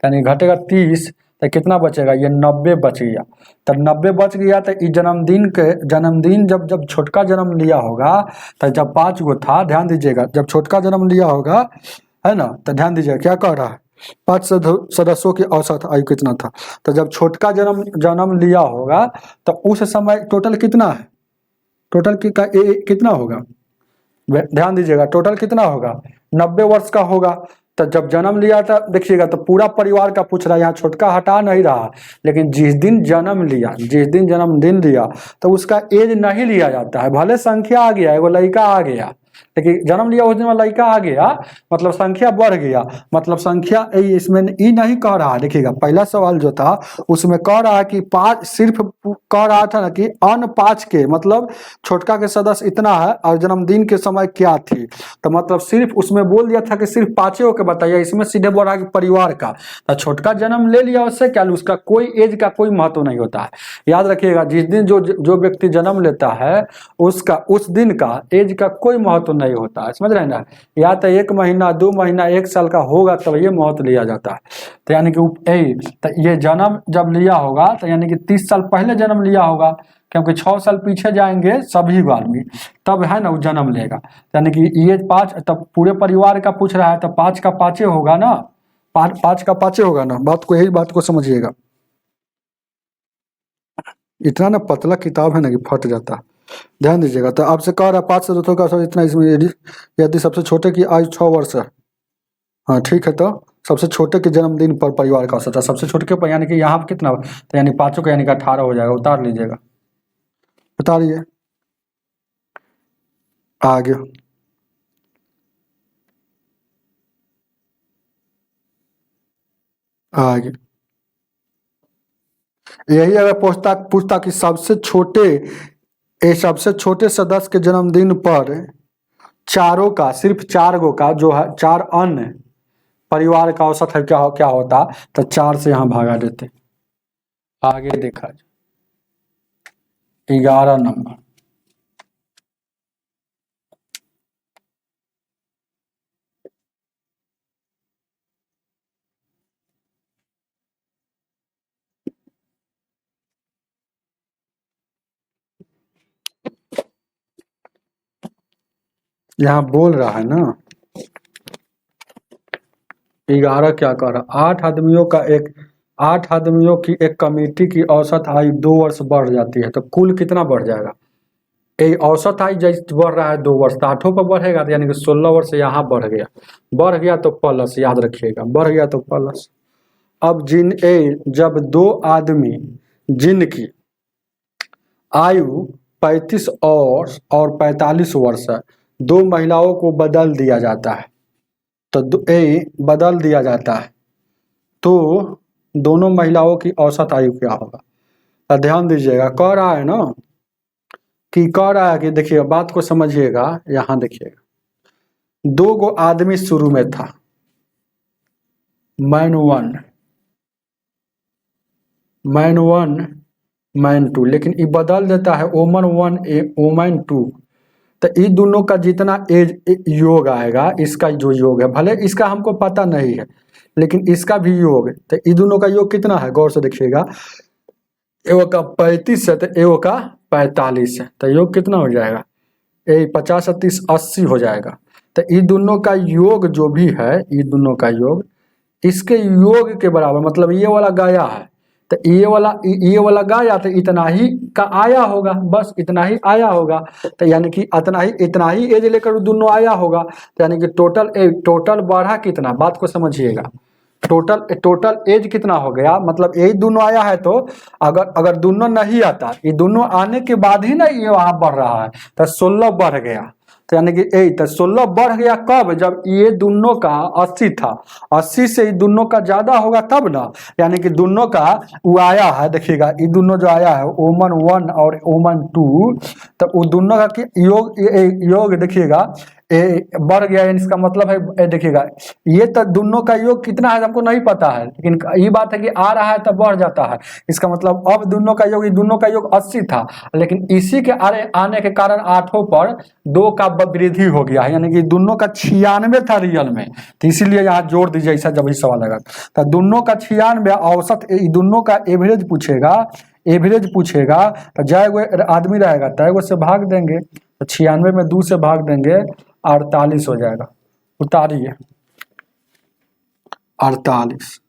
यानी घटेगा 30, तो कितना बचेगा, ये 90 बच गया। तब 90 बच गया तो इस जन्मदिन जब छोटका जन्म लिया होगा, तो जब 5 गो था, ध्यान दीजिएगा, जब छोटका जन्म लिया होगा, है ना, तो ध्यान दीजिएगा क्या कह रहा है, 5 सदस्यों की औसत आयु कितना था। तो जब छोटका जन्म लिया होगा तो उस समय टोटल कितना है, टोटल कितना होगा, ध्यान दीजिएगा, टोटल कितना होगा, 90 वर्ष का होगा। तो जब जन्म लिया था, देखिएगा, तो पूरा परिवार का पूछ रहा है, यहाँ छोटका हटा नहीं रहा, लेकिन जिस दिन जन्मदिन लिया तो उसका एज नहीं लिया जाता है, भले संख्या आ गया, एगो लड़का आ गया, लेकिन जन्म लिया उस दिन लड़का आ गया, मतलब संख्या बढ़ गया, मतलब संख्या इसमें ई नहीं कह रहा है। देखिएगा पहला सवाल जो था उसमें कह रहा है कि 5, सिर्फ कह रहा था ना कि अन 5 के, मतलब छोटका के सदस्य इतना है और जन्मदिन के समय क्या थी, तो मतलब सिर्फ उसमें बोल दिया था कि सिर्फ 5 के बताइए, इसमें सीधे बोल रहा है कि परिवार का। तो छोटका जन्म ले लिया, उससे क्या, उसका कोई एज का कोई महत्व नहीं होता है। याद रखिएगा, जिस दिन जो व्यक्ति जन्म लेता है उसका उस दिन का एज का कोई महत्व नहीं होता है, समझ रहे हैं ना। या तो 1 महीना 2 महीना 1 साल का होगा तब ये महत्व लिया जाता है। तो यानी कि तो ये जन्म जब लिया होगा तो यानी कि 30 साल पहले जन्म लिया होगा, क्योंकि 6 साल पीछे जाएंगे सभी आदमी, तब है ना वो जन्म लेगा। यानी कि ये 5, तब पूरे परिवार का पूछ रहा है तो 5 का 5 होगा ना, 5 का 5 होगा ना, यही बात को समझिएगा। इतना ना पतला किताब है ना कि फट जाता है, ध्यान दीजिएगा। तो आपसे कह रहा है 5 सदस्यों का औसत इतना, इसमें यदि सबसे छोटे की आयु 6 वर्ष है, हाँ ठीक है, तो सबसे छोटे के जन्मदिन पर परिवार का औसत है, सबसे छोटे के पर यानी कि यहाँ कितना, तो यानी 5 का यानी कि 18 हो जाएगा, उतार लीजिएगा, उतारिए, आगे आगे यही अगर पूछता कि सबसे छोटे सदस्य के जन्मदिन पर चारों का, सिर्फ 4 गो का जो है, 4 अन्य परिवार का औसत है, क्या होता, तो 4 से यहाँ भागा देते। आगे देखा 11 नंबर, यहाँ बोल रहा है ना 11 क्या कर रहा, 8 आदमियों की एक कमेटी की औसत आयु 2 वर्ष बढ़ जाती है, तो कुल कितना बढ़ जाएगा, औसत आयु जैसे बढ़ रहा है 2 वर्ष, तो 8 पर बढ़ेगा, तो यानी कि 16 वर्ष यहाँ बढ़ गया तो प्लस, याद रखिएगा, बढ़ गया तो प्लस। अब जब 2 आदमी जिनकी आयु 35 और 45 वर्ष है, 2 महिलाओं को बदल दिया जाता है, तो बदल दिया जाता है, तो दोनों महिलाओं की औसत आयु क्या होगा। तो ध्यान दीजिएगा, कह रहा है ना कि देखिए बात को समझिएगा, यहाँ देखिएगा, 2 गो आदमी शुरू में था, मैन 1 मैन 2, लेकिन ये बदल देता है वोमन 1 वोमन 2, तो इन दोनों का जितना एज योग आएगा, इसका जो योग है, भले इसका हमको पता नहीं है लेकिन इसका भी योग है, तो इन दोनों का योग कितना है, गौर से देखिएगा, एगो का 35 है तो एगो का 45 है, तो योग कितना हो जाएगा, 50 और 30 80 हो जाएगा। तो इन दोनों का योग जो भी है, इन दोनों का योग इसके योग के बराबर, मतलब ये वाला गया है तो ये वाला गया तो इतना ही का आया होगा, बस इतना ही आया होगा, तो यानी कि इतना ही एज लेकर दोनों आया होगा, तो यानी कि टोटल बढ़ा कितना, बात को समझिएगा, टोटल एज कितना हो गया, मतलब यही दोनों आया है, तो अगर दोनों नहीं आता, ये दोनों आने के बाद ही ना ये वहां बढ़ रहा है, तो 16 बढ़ गया, तो यानी कि 16 बढ़ गया कब, जब ये दोनों का 80 था, 80 से ये दोनों का ज्यादा होगा तब ना, यानी कि दोनों का वो आया है, देखिएगा ये दोनों जो आया है वोमन 1 और वोमन 2, तो वो दोनों का योग देखिएगा, बढ़ गया, यानी इसका मतलब है देखिएगा, ये तो दोनों का योग कितना है हमको नहीं पता है, लेकिन ये बात है कि आ रहा है तो बढ़ जाता है। इसका मतलब अब दोनों का योग 80 था, लेकिन इसी के आने के कारण आठों पर 2 का वृद्धि हो गया है, यानी कि दोनों का 96 था रियल में। तो इसीलिए यहाँ जोड़ दीजिए, ऐसा जब ही सवाल लगा तो दोनों का 96 औसत, दोनों का एवरेज पूछेगा तो जाए आदमी रहेगा तय से भाग देंगे, तो 96 में 2 से भाग देंगे 48 हो जाएगा। उतारिए 48।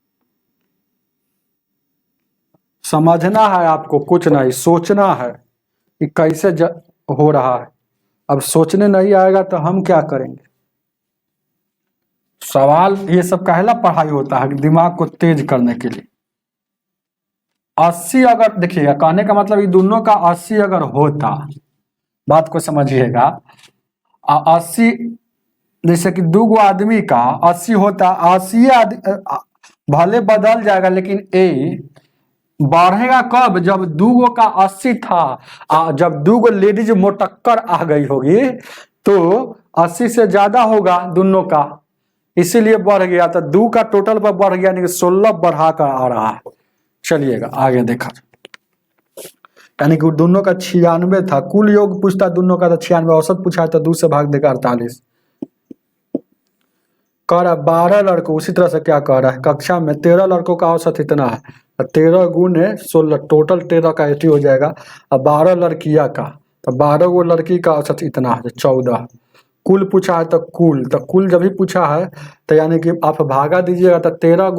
समझना है आपको, कुछ नहीं सोचना है कि कैसे हो रहा है। अब सोचने नहीं आएगा तो हम क्या करेंगे। सवाल ये सब कहला पढ़ाई होता है, दिमाग को तेज करने के लिए। 80 अगर देखिएगा, कहने का मतलब ये दोनों का 80 अगर होता, बात को समझिएगा, 80 जैसे कि 2 आदमी का 80 होता, 80 भले बदल जाएगा, लेकिन ए बढ़ेगा कब, जब 2 का 80 था, जब 2 लेडीज मोटक्कर आ गई होगी तो 80 से ज्यादा होगा दोनों का, इसीलिए बढ़ गया। तो 2 का टोटल पर बढ़ गया, यानी कि 16 बढ़ा कर आ रहा है। चलिएगा आगे देखा, यानी कि दोनों का 96 था, कुल योग पूछता दोनों का तो 96, औसत पूछा है तो 2 से भाग देगा 48। कह रहा 12 लड़कों, उसी तरह से क्या कह रहा है, कक्षा में 13 लड़कों का औसत इतना है, 13 गुने 16, टोटल 13 का 80 हो जाएगा। अब 12 लड़कियां का, तो 12 गो लड़की का औसत इतना है 14। कुल पूछा है तो कुल जब भी पूछा है तो यानी कि आप भागा दीजिएगा तो 13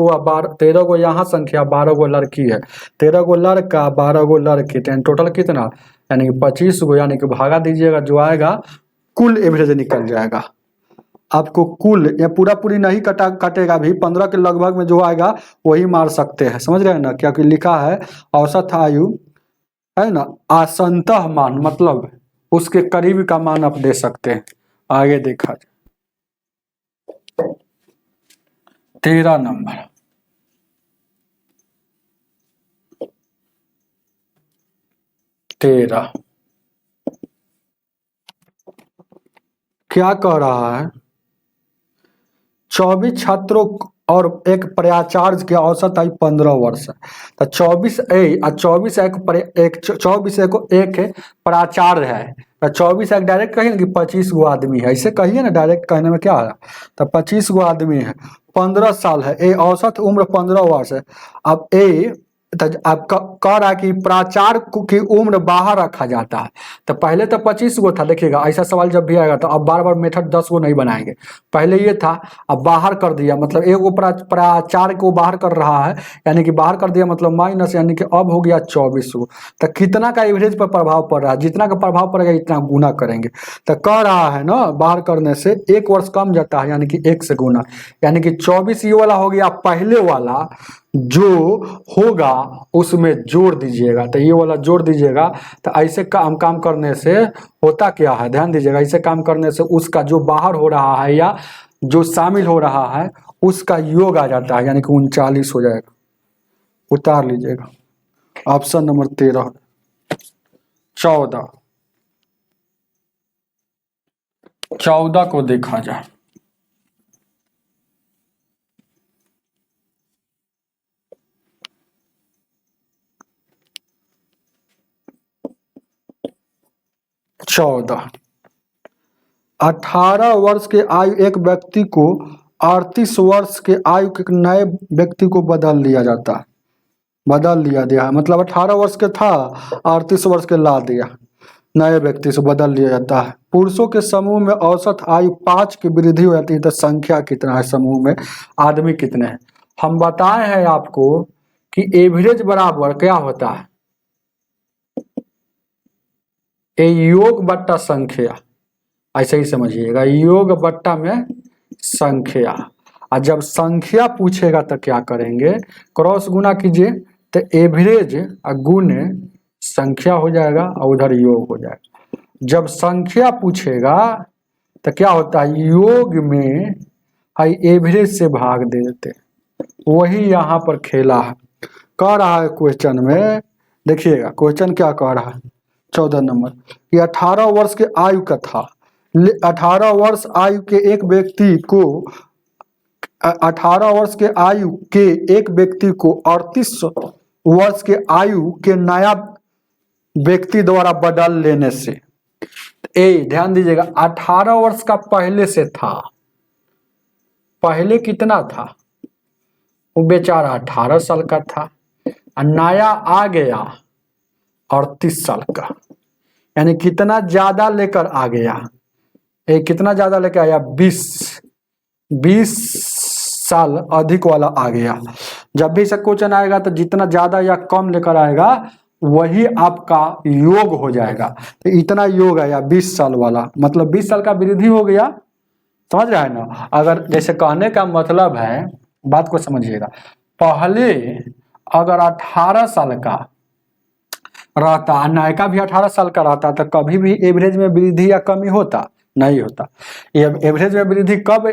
गो यहाँ संख्या, 12 गो लड़की है, 13 गो लड़का 12 गो लड़की, तो टोटल कितना, यानी कि 25 गो, यानी कि भागा दीजिएगा, जो आएगा कुल एवरेज निकल जाएगा आपको। कुल या पूरी नहीं कटेगा भी, 15 के लगभग में जो आएगा वही मार सकते हैं, समझ रहे हैं ना, क्योंकि लिखा है औसत आयु है ना, आसंतः मान, मतलब उसके करीब का मान आप दे सकते हैं। आगे देखा जाए 13 नंबर, क्या कह रहा है, 24 छात्रों और एक प्राचार्य की औसत आयु 15 वर्ष है। तो 24 एक प्राचार्य है, तो 24 एक डायरेक्ट कहिए ना कि 25 गो आदमी है, ऐसे कहिए ना, डायरेक्ट कहने में क्या है, तो 25 गो आदमी है, 15 साल है, ए औसत उम्र 15 वर्ष है। अब आप कह रहा है कि प्राचार्य की उम्र बाहर रखा जाता है, तो पहले तो 25 गो था, देखिएगा ऐसा सवाल जब भी आएगा तो अब बार बार मेथड 10 गो नहीं बनाएंगे, पहले ये था, अब बाहर कर दिया, मतलब एक गो प्राचार्य को बाहर कर रहा है, यानी कि बाहर कर दिया मतलब माइनस, यानी कि अब हो गया 24 गो। तो कितना का एवरेज पर प्रभाव पड़ रहा है, जितना का प्रभाव पड़ेगा इतना गुना करेंगे। तो कह रहा है ना, बाहर करने से 1 वर्ष कम जाता है, यानी कि 1 से गुना, यानी कि 24 ये वाला हो गया, पहले वाला जो होगा उसमें जोड़ दीजिएगा, तो ये वाला जोड़ दीजिएगा। तो ऐसे काम करने से होता क्या है, ध्यान दीजिएगा, ऐसे काम करने से उसका जो बाहर हो रहा है या जो शामिल हो रहा है उसका योग आ जाता है, यानी कि 39 हो जाएगा। उतार लीजिएगा ऑप्शन नंबर 13। 14 को देखा जाए, चौदह 18 वर्ष के आयु एक व्यक्ति को 38 वर्ष के आयु के नए व्यक्ति को बदल लिया दिया, मतलब 18 वर्ष के था 38 वर्ष के ला दिया, नए व्यक्ति से बदल लिया जाता है। पुरुषों के समूह में औसत आयु 5 की वृद्धि हो जाती है, तो संख्या कितना है समूह में, आदमी कितने हैं। हम बताए हैं आपको कि एवरेज बराबर क्या होता है, योग बट्टा संख्या, ऐसे ही समझिएगा, योग बट्टा में संख्या। और जब संख्या पूछेगा तो क्या करेंगे, क्रॉस गुना कीजिए, तो एवरेज गुने संख्या हो जाएगा और उधर योग हो जाएगा। जब संख्या पूछेगा तो क्या होता है, योग में एवरेज से भाग दे देते, वही यहाँ पर खेला है। कह रहा है क्वेश्चन में, देखिएगा क्वेश्चन क्या कह रहा है 14 नंबर, कि 18 वर्ष के आयु का था 18 वर्ष आयु के एक व्यक्ति को 18 वर्ष के आयु के एक व्यक्ति को 38 वर्ष के आयु के नया व्यक्ति द्वारा बदल लेने से, ध्यान दीजिएगा 18 वर्ष का पहले से था, पहले कितना था, वो बेचारा 18 साल का था और नया आ गया 38 साल का, यानी कितना ज्यादा लेकर आ गया, कितना ज्यादा लेकर आया, 20 साल अधिक वाला आ गया। जब भी से क्वेश्चन आएगा तो जितना ज्यादा या कम लेकर आएगा वही आपका योग हो जाएगा। तो इतना योग आया 20 साल वाला, मतलब 20 साल का वृद्धि हो गया, समझ रहे हैं ना। अगर जैसे कहने का मतलब है, बात को समझिएगा, पहले अगर 18 साल का रहता, नायका भी 18 साल का रहता तो कभी भी एवरेज में वृद्धि या कमी होता नहीं होता। एवरेज में वृद्धि कब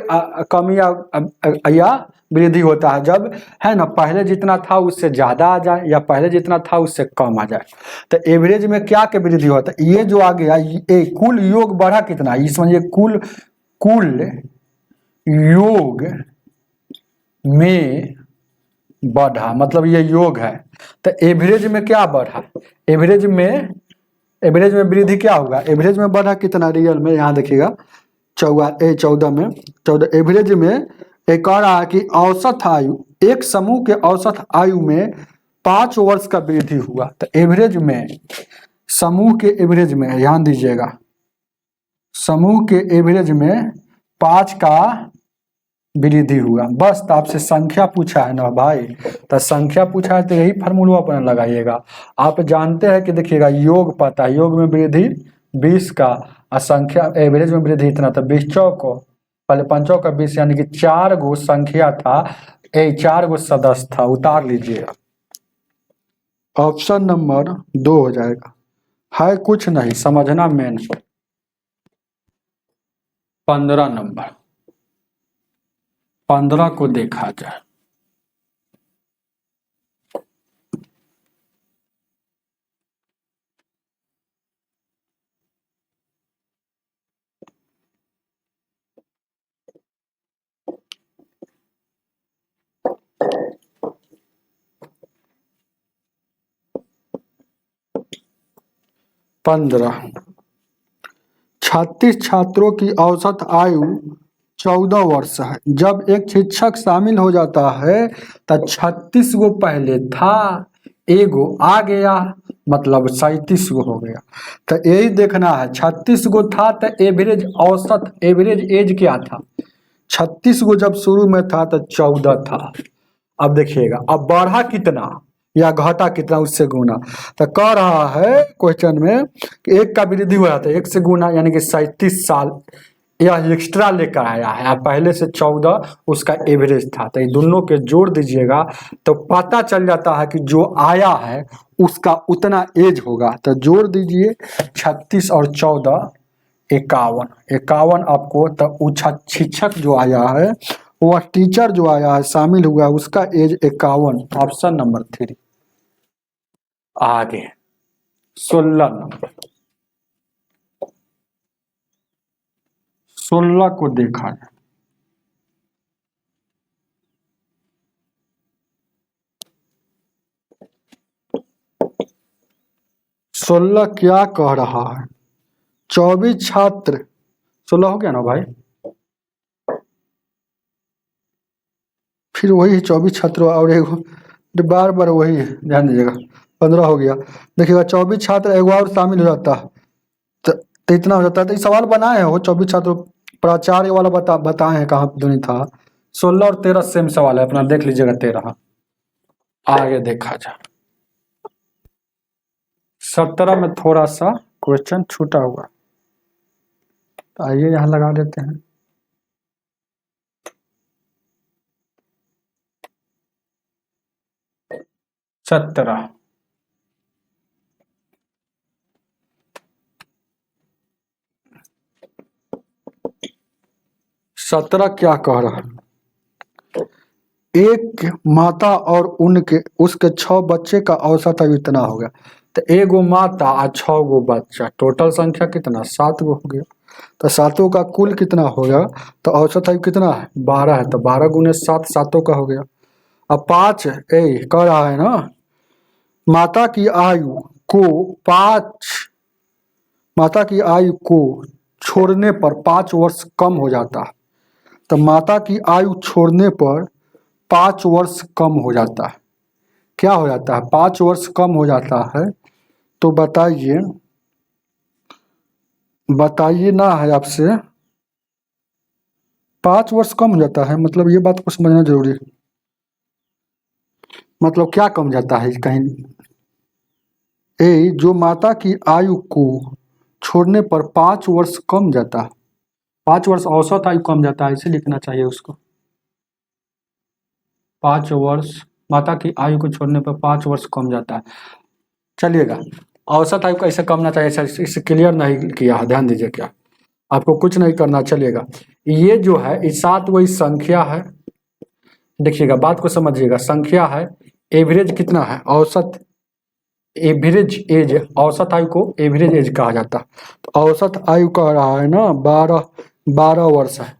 कमी या वृद्धि होता है, जब है ना पहले जितना था उससे ज्यादा आ जाए या पहले जितना था उससे कम आ जाए। तो एवरेज में क्या के वृद्धि होता है, ये जो आ गया ये कुल योग बढ़ा कितना, ये समझिए कुल योग में बढ़ा, मतलब ये योग है। तो एवरेज में क्या बढ़ा, एवरेज में वृद्धि क्या होगा, एवरेज में बढ़ा कितना रियल में, यहाँ देखिएगा 14 में 14 एवरेज में एक कह रहा है कि औसत आयु, एक समूह के औसत आयु में 5 वर्ष का वृद्धि हुआ। तो एवरेज में, समूह के एवरेज में, ध्यान दीजिएगा, समूह के एवरेज में 5 का वृद्धि हुआ। बस तो आपसे संख्या पूछा है ना भाई, तो संख्या पूछा है तो यही फार्मूला अपना लगाइएगा। आप जानते हैं कि देखिएगा योग पता है, योग में वृद्धि 20 का और संख्या एवरेज में वृद्धि इतना, तो 20 चौको पहले 5 का 20, यानी कि 4 गो संख्या था, 4 गो सदस्य था, उतार लीजिएगा। ऑप्शन नंबर 2 हो जाएगा, है कुछ नहीं, समझना मेन। 15 नंबर, 15 को देखा जाए, पंद्रह 36 छात्रों की औसत आयु 14 वर्ष है। जब एक शिक्षक शामिल हो जाता है तो 36 गो पहले था, एगो आ गया, मतलब 37 गो हो गया। तो यही देखना है, 36 गो था तो एवरेज औसत एवरेज एज क्या था, 36 गो जब शुरू में था तो 14 था। अब देखिएगा अब बढ़ा कितना या घटा कितना, उससे गुना। तो कह रहा है क्वेश्चन में कि एक का वृद्धि हुआ था, एक से गुना, यानी कि 37 साल यह एक्स्ट्रा लेकर आया है, पहले से 14 उसका एवरेज था। तो ये दोनों के जोड़ दीजिएगा तो पता चल जाता है कि जो आया है उसका उतना एज होगा। तो जोड़ दीजिए 36 और 14 51, 51 आपको। तो शिक्षक जो आया है, वह टीचर जो आया है शामिल हुआ, उसका एज 51, ऑप्शन नंबर 3। आगे 16 नंबर, 16 को देखा जाए, सोलह क्या कह रहा है, 24 छात्र, 16 हो गया ना भाई, फिर वही 24 छात्र और एक बार बार वही है, ध्यान दीजिएगा 15 हो गया। देखिएगा 24 छात्र एक और शामिल हो जाता है तो इतना हो जाता है। तो ये सवाल बनाए हो 24 छात्र, प्राचार्य वाला बताए हैं कहाँ दुनी था। 16 और 13 सेम सवाल है, अपना देख लीजिएगा 13। आगे देखा जाए 17 में थोड़ा सा क्वेश्चन छूटा हुआ, तो आइए यहाँ लगा देते हैं। सत्रह 17 क्या कह रहा है, एक माता और उसके 6 बच्चे का औसत आयु इतना हो गया। तो एगो माता और 6 गो बच्चा, टोटल संख्या कितना 7 गो हो गया। तो सातों का कुल कितना होगा, तो औसत आयु कितना है 12 है, तो 12 गुने 7 सातों का हो गया। अब 5 कह रहा है ना, माता की आयु को 5 माता की आयु को छोड़ने पर 5 वर्ष कम हो जाता है। तो माता की आयु छोड़ने पर 5 वर्ष कम हो जाता है। क्या हो जाता है, 5 वर्ष कम हो जाता है। तो बताइए ना है आपसे, 5 वर्ष कम हो जाता है, मतलब ये बात को समझना जरूरी है। मतलब क्या कम जाता है कहीं, जो माता की आयु को छोड़ने पर 5 वर्ष कम जाता है, 5 वर्ष औसत आयु कम जाता है, इसे लिखना चाहिए उसको। 5 वर्ष माता की आयु को छोड़ने पर 5 वर्ष कम जाता है। चलिएगा, औसत आयु कैसे कम ना चाहिए, इसे क्लियर नहीं किया, ध्यान दीजिए, क्या आपको कुछ नहीं करना। चलिएगा, ये जो है इस 7 वही संख्या है, देखिएगा बात को समझिएगा, संख्या है, एवरेज कितना है, औसत एवरेज एज, औसत आयु को एवरेज एज कहा जाता है। तो औसत आयु कह रहा है ना 12 वर्ष है,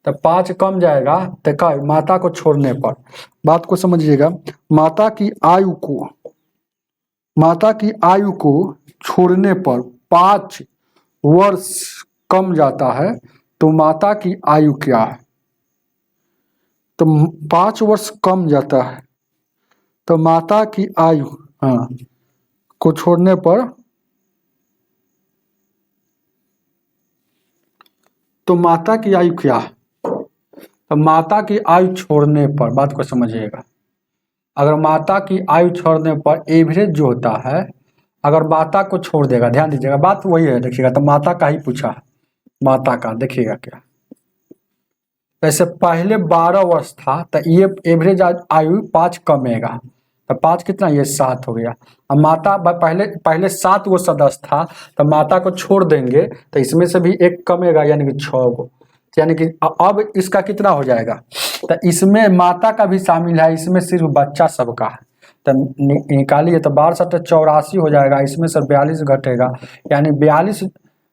तो 5 कम जाएगा, तो क्या माता को छोड़ने पर। बात को समझिएगा, माता की आयु को छोड़ने पर 5 वर्ष कम जाता है, तो माता की आयु क्या है, तो 5 वर्ष कम जाता है, तो माता की आयु को छोड़ने पर, तो माता की आयु क्या है, तो माता की आयु छोड़ने पर, बात को समझिएगा, अगर माता की आयु छोड़ने पर एवरेज जो होता है, अगर माता को छोड़ देगा, ध्यान दीजिएगा बात वही है, देखिएगा तो माता का ही पूछा है, माता का देखिएगा क्या, वैसे पहले 12 वर्ष था, तो ये एवरेज आयु 5 कमेगा, तो 5 कितना, ये 7 हो गया। अब माता पहले 7 वो सदस्य था, तो माता को छोड़ देंगे तो इसमें से भी एक कमेगा, यानी कि 6 को, यानी कि अब इसका कितना हो जाएगा, तो इसमें माता का भी शामिल है, इसमें सिर्फ बच्चा सबका है, तो निकालिए, तो 12 7 84 हो जाएगा, इसमें से 42 घटेगा, यानी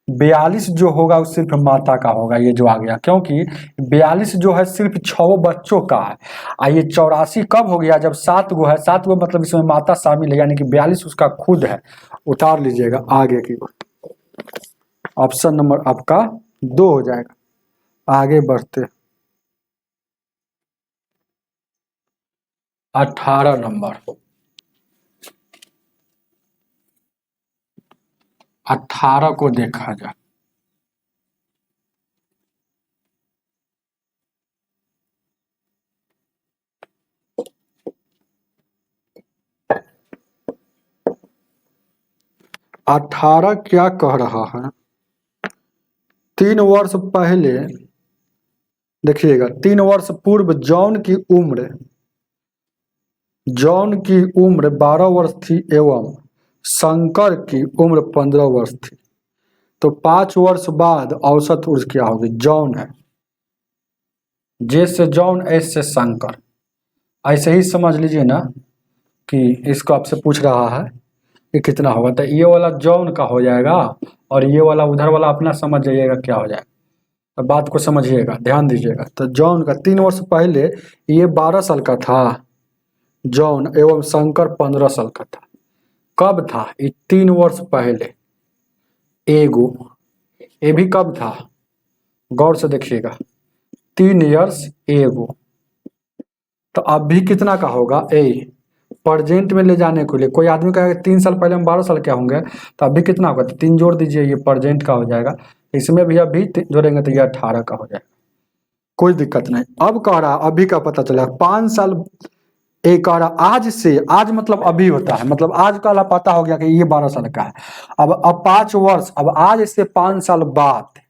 42 जो होगा वो सिर्फ माता का होगा, ये जो आ गया, क्योंकि 42 जो है सिर्फ 6 बच्चों का है। ये 84 कब हो गया, जब 7 गो है, 7 गो मतलब इसमें माता शामिल है, यानी कि 42 उसका खुद है। उतार लीजिएगा आगे की, ऑप्शन नंबर आपका 2 हो जाएगा। आगे बढ़ते, 18 नंबर, 18 को देखा जाए, अठारह क्या कह रहा है, 3 वर्ष पहले, देखिएगा 3 वर्ष पूर्व जॉन की उम्र 12 वर्ष थी एवं शंकर की उम्र 15 वर्ष थी। तो 5 वर्ष बाद औसत उम्र क्या होगी, जॉन है, जे से जॉन, एस से शंकर, ऐसे ही समझ लीजिए ना कि इसको आपसे पूछ रहा है कि कितना होगा, तो ये वाला जॉन का हो जाएगा, और ये वाला उधर वाला अपना समझ जाइएगा क्या हो जाएगा। तो बात को समझिएगा, ध्यान दीजिएगा, तो जॉन का 3 वर्ष पहले ये 12 साल का था जॉन, एवं शंकर 15 साल का था। कब था ये, 3 वर्ष पहले। एगो ये भी कब था, गौर से देखिएगा, 3 इयर्स एगो। तो अब भी कितना का होगा, प्रेजेंट में ले जाने के लिए कोई आदमी कहेगा 3 साल पहले हम 12 साल क्या होंगे, तो अभी कितना होगा, तो 3 जोड़ दीजिए, ये प्रेजेंट का हो जाएगा, इसमें भी अभी जोड़ेंगे तो ये 18 का हो जाएगा, कोई दिक्कत नहीं। अब कह रहा अभी का पता चला 5 साल, एक कह रहा आज से, आज मतलब अभी होता है, मतलब आज का पता हो गया कि ये 12 साल का है। अब 5 वर्ष, अब आज से 5 साल बाद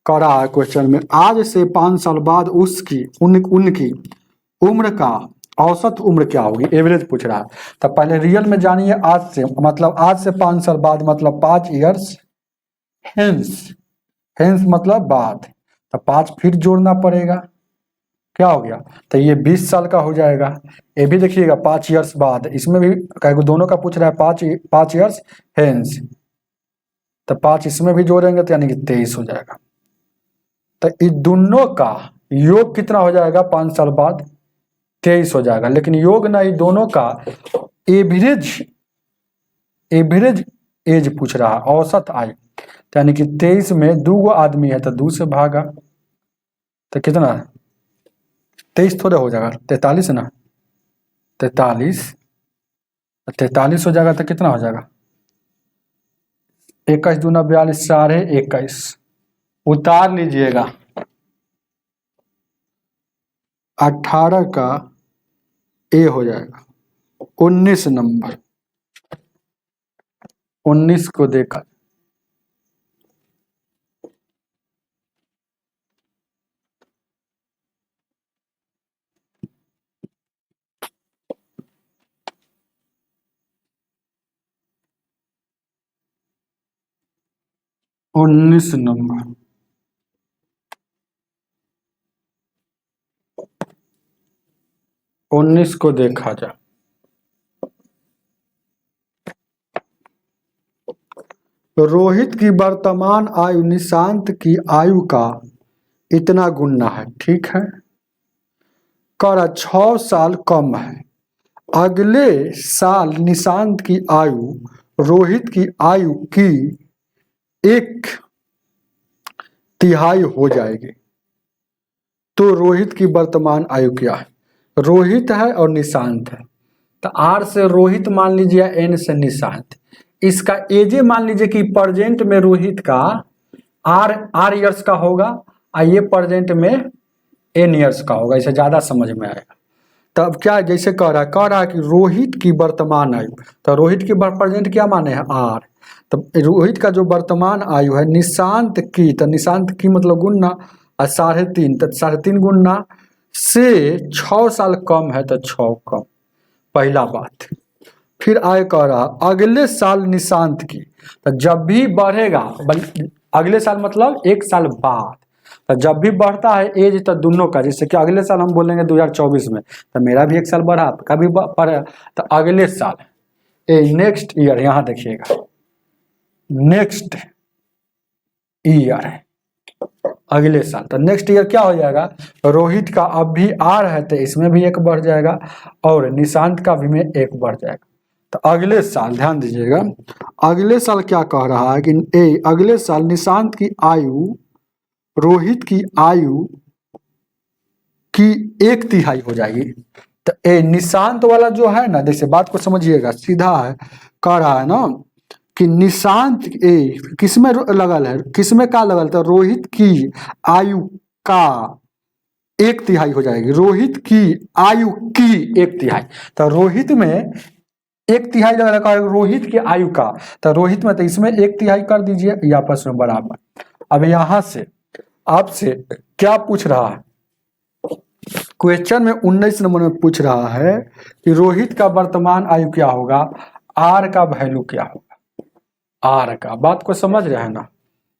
कह रहा है क्वेश्चन में, आज से 5 साल बाद उनकी उम्र का औसत उम्र क्या होगी, एवरेज पूछ रहा है। तो पहले रियल में जानिए, आज से मतलब आज से 5 साल बाद, मतलब 5 इयर्स हेंस मतलब बाद, तो 5 फिर जोड़ना पड़ेगा, क्या हो गया, तो ये 20 साल का हो जाएगा। ये भी देखिएगा 5 इयर्स बाद, इसमें भी दोनों का पूछ रहा है, 5 इयर्स हेंस, तो 5 इसमें भी जोड़ेंगे तो यानी कि 23 हो जाएगा। तो इन दोनों का योग कितना हो जाएगा 5 साल बाद? 23 हो जाएगा। लेकिन योग ना, इन दोनों का एवरेज एज पूछ रहा है, औसत आयु। तो यानी कि 23 में 2 आदमी है तो 2 से भागा तो कितना 23 थोड़ा हो जाएगा 43 ना, 43 हो जाएगा तो कितना हो जाएगा 21 दूना 42 21 उतार लीजिएगा 18 का ए हो जाएगा 19 नंबर। 19 को देखा 19 नंबर। 19 को देखा जाए रोहित की वर्तमान आयु निशांत की आयु का इतना गुना है, ठीक है। कर 6 साल कम है। अगले साल निशांत की आयु रोहित की आयु की 1/3 हो जाएगी। तो रोहित की वर्तमान आयु क्या है? रोहित है और निशांत है, तो आर से रोहित मान लीजिए, एन से निशांत। इसका एजे मान लीजिए कि प्रेजेंट में रोहित का आर ईयर्स का होगा और ये प्रेजेंट में एन ईयर्स का होगा, इसे ज्यादा समझ में आएगा। तब क्या जैसे कह रहा है कि रोहित की वर्तमान आयु, तो रोहित की प्रेजेंट क्या माने हैं आर, तो रोहित का जो वर्तमान आयु है निशांत की, तो निशांत की मतलब गुना और 3.5, तो 3.5 गुना से 6 साल कम है तो 6 कम, पहला बात। फिर आए कह रहा अगले साल निशांत की, तो जब भी बढ़ेगा, अगले साल मतलब 1 साल बाद, तो जब भी बढ़ता है एज तो दोनों का, जैसे कि अगले साल हम बोलेंगे 2024 में, तो मेरा भी 1 साल बढ़ा, आपका भी बढ़ा, तो अगले साल नेक्स्ट ईयर, यहाँ देखिएगा नेक्स्ट ईयर है अगले साल, तो नेक्स्ट ईयर क्या हो जाएगा, रोहित का अब भी आर है तो इसमें भी 1 बढ़ जाएगा और निशांत का भी में 1 बढ़ जाएगा। तो अगले साल ध्यान दीजिएगा, अगले साल क्या कह रहा है कि अगले साल निशांत की आयु रोहित की आयु की 1/3 हो जाएगी। तो निशांत वाला जो है ना, जैसे बात को समझिएगा, सीधा है, कह रहा है ना कि निशांत किसमें लगल है, किसमें का लगल, तो रोहित की आयु का 1/3 हो जाएगी, रोहित की आयु की 1/3, तो रोहित में 1/3 लगा रोहित की आयु का, तो रोहित में तो इसमें 1/3 कर दीजिए, ये आपस में बराबर। अब यहां से आपसे क्या पूछ रहा है, क्वेश्चन में 19 नंबर में पूछ रहा है कि रोहित का वर्तमान आयु क्या होगा, आर का वैल्यू क्या होगा, आर का, बात को समझ रहे हैं ना।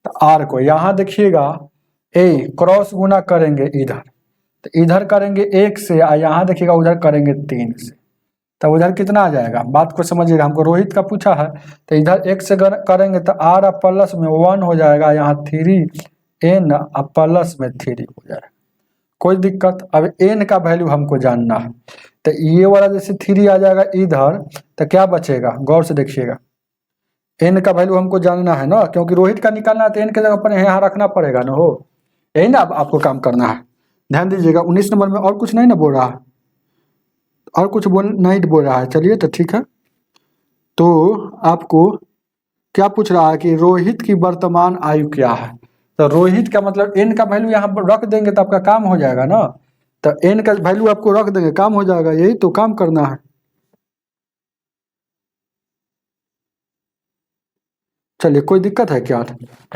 तो आर को यहां देखिएगा, क्रॉस गुना करेंगे इधर, तो इधर करेंगे 1 से, यहाँ देखिएगा उधर करेंगे 3 से, तो उधर कितना आ जाएगा, बात को समझिएगा। हमको रोहित का पूछा है तो इधर 1 से करेंगे तो आर प्लस में 1 हो जाएगा, यहाँ 3n प्लस में 3 हो जाएगा, कोई दिक्कत। अब n का वैल्यू हमको जानना है, तो ये वाला जैसे 3 आ जाएगा इधर, तो क्या बचेगा, गौर से देखिएगा, n का वैल्यू हमको जानना है ना, क्योंकि रोहित का निकालना है तो n के जगह पर यहाँ रखना पड़ेगा ना, हो यही ना आपको काम करना है। ध्यान दीजिएगा 19 नंबर में और कुछ नहीं ना बोल रहा है, और कुछ नहीं बोल रहा है, चलिए तो ठीक है। तो आपको क्या पूछ रहा है कि रोहित की वर्तमान आयु क्या है, तो रोहित का मतलब n का वैल्यू यहाँ पर रख देंगे तो आपका काम हो जाएगा ना, तो n का वैल्यू आपको रख देंगे, काम हो जाएगा, यही तो काम करना है। चलिए कोई दिक्कत है क्या,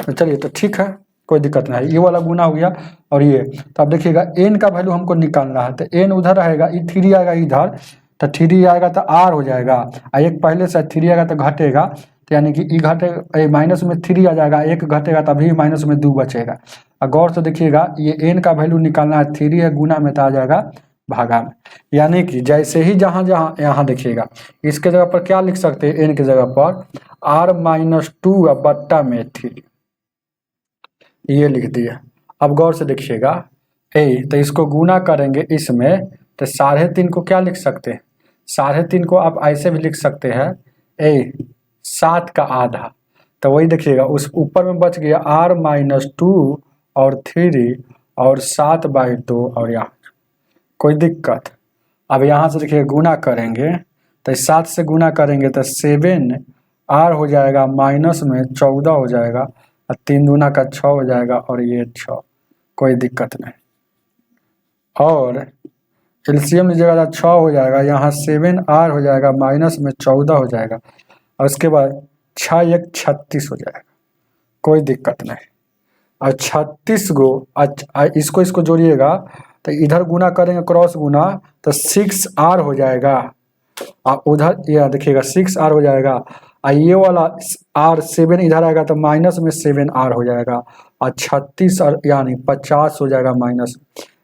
चलिए तो ठीक है, कोई दिक्कत नहीं है, ये वाला गुना हो गया और ये। तो आप देखिएगा n का वैल्यू हमको निकालना है, तो n उधर रहेगा, 3 आएगा इधर, तो 3 आएगा तो r हो जाएगा, और 1 पहले से 3 आएगा तो घटेगा, तो यानी कि घटे माइनस में 3 आ जाएगा, 1 घटेगा तभी माइनस में 2 बचेगा। और गौर से देखिएगा ये n का वैल्यू निकालना है, 3 है गुना में तो आ जाएगा भागा में, यानी कि जैसे ही जहाँ जहाँ यहाँ देखिएगा इसके जगह पर क्या लिख सकते हैं, n की जगह पर r-2 बट्टा में 3 ये लिख दिया। अब गौर से देखिएगा तो इसको गुना करेंगे इसमें तो 3.5 को क्या लिख सकते हैं, 3.5 को आप ऐसे भी लिख सकते हैं 7 का आधा। तो वही देखिएगा उस ऊपर में बच गया r-2 और 3 और 7/2 और यहाँ कोई दिक्कत। अब यहाँ से देखिए गुना करेंगे तो 7 से गुना करेंगे तो 7r हो जाएगा, माइनस में 14 हो जाएगा और 3 दूना का 6 हो जाएगा और ये 6, कोई दिक्कत नहीं। और एलसीएम लीजिएगा तो 6 हो जाएगा, यहाँ 7r हो जाएगा, माइनस में 14 हो जाएगा और उसके बाद 6×1 36 हो जाएगा, कोई दिक्कत नहीं। और 36 को इसको जोड़िएगा तो इधर गुना करेंगे क्रॉस गुना तो 6r हो जाएगा और उधर यह देखिएगा 6r हो जाएगा और ये वाला r 7 इधर आएगा तो माइनस में 7r हो जाएगा और 36 और यानी 50 हो जाएगा माइनस।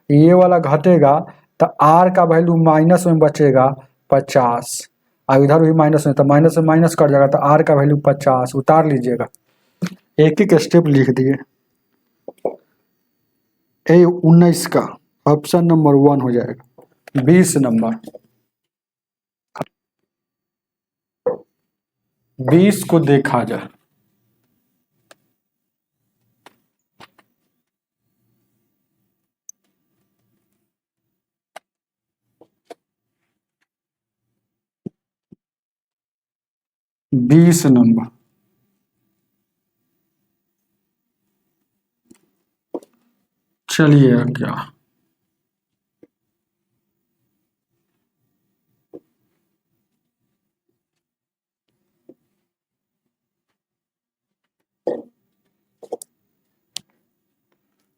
ये वाला घटेगा तो r का वैल्यू माइनस में बचेगा 50 और इधर भी माइनस में, तो माइनस से माइनस कट जाएगा तो r का वैल्यू 50 उतार लीजिएगा। एक एक स्टेप लिख दिए। 19 का ऑप्शन नंबर 1 हो जाएगा। 20 नंबर 20 को देखा जाए नंबर चलिए क्या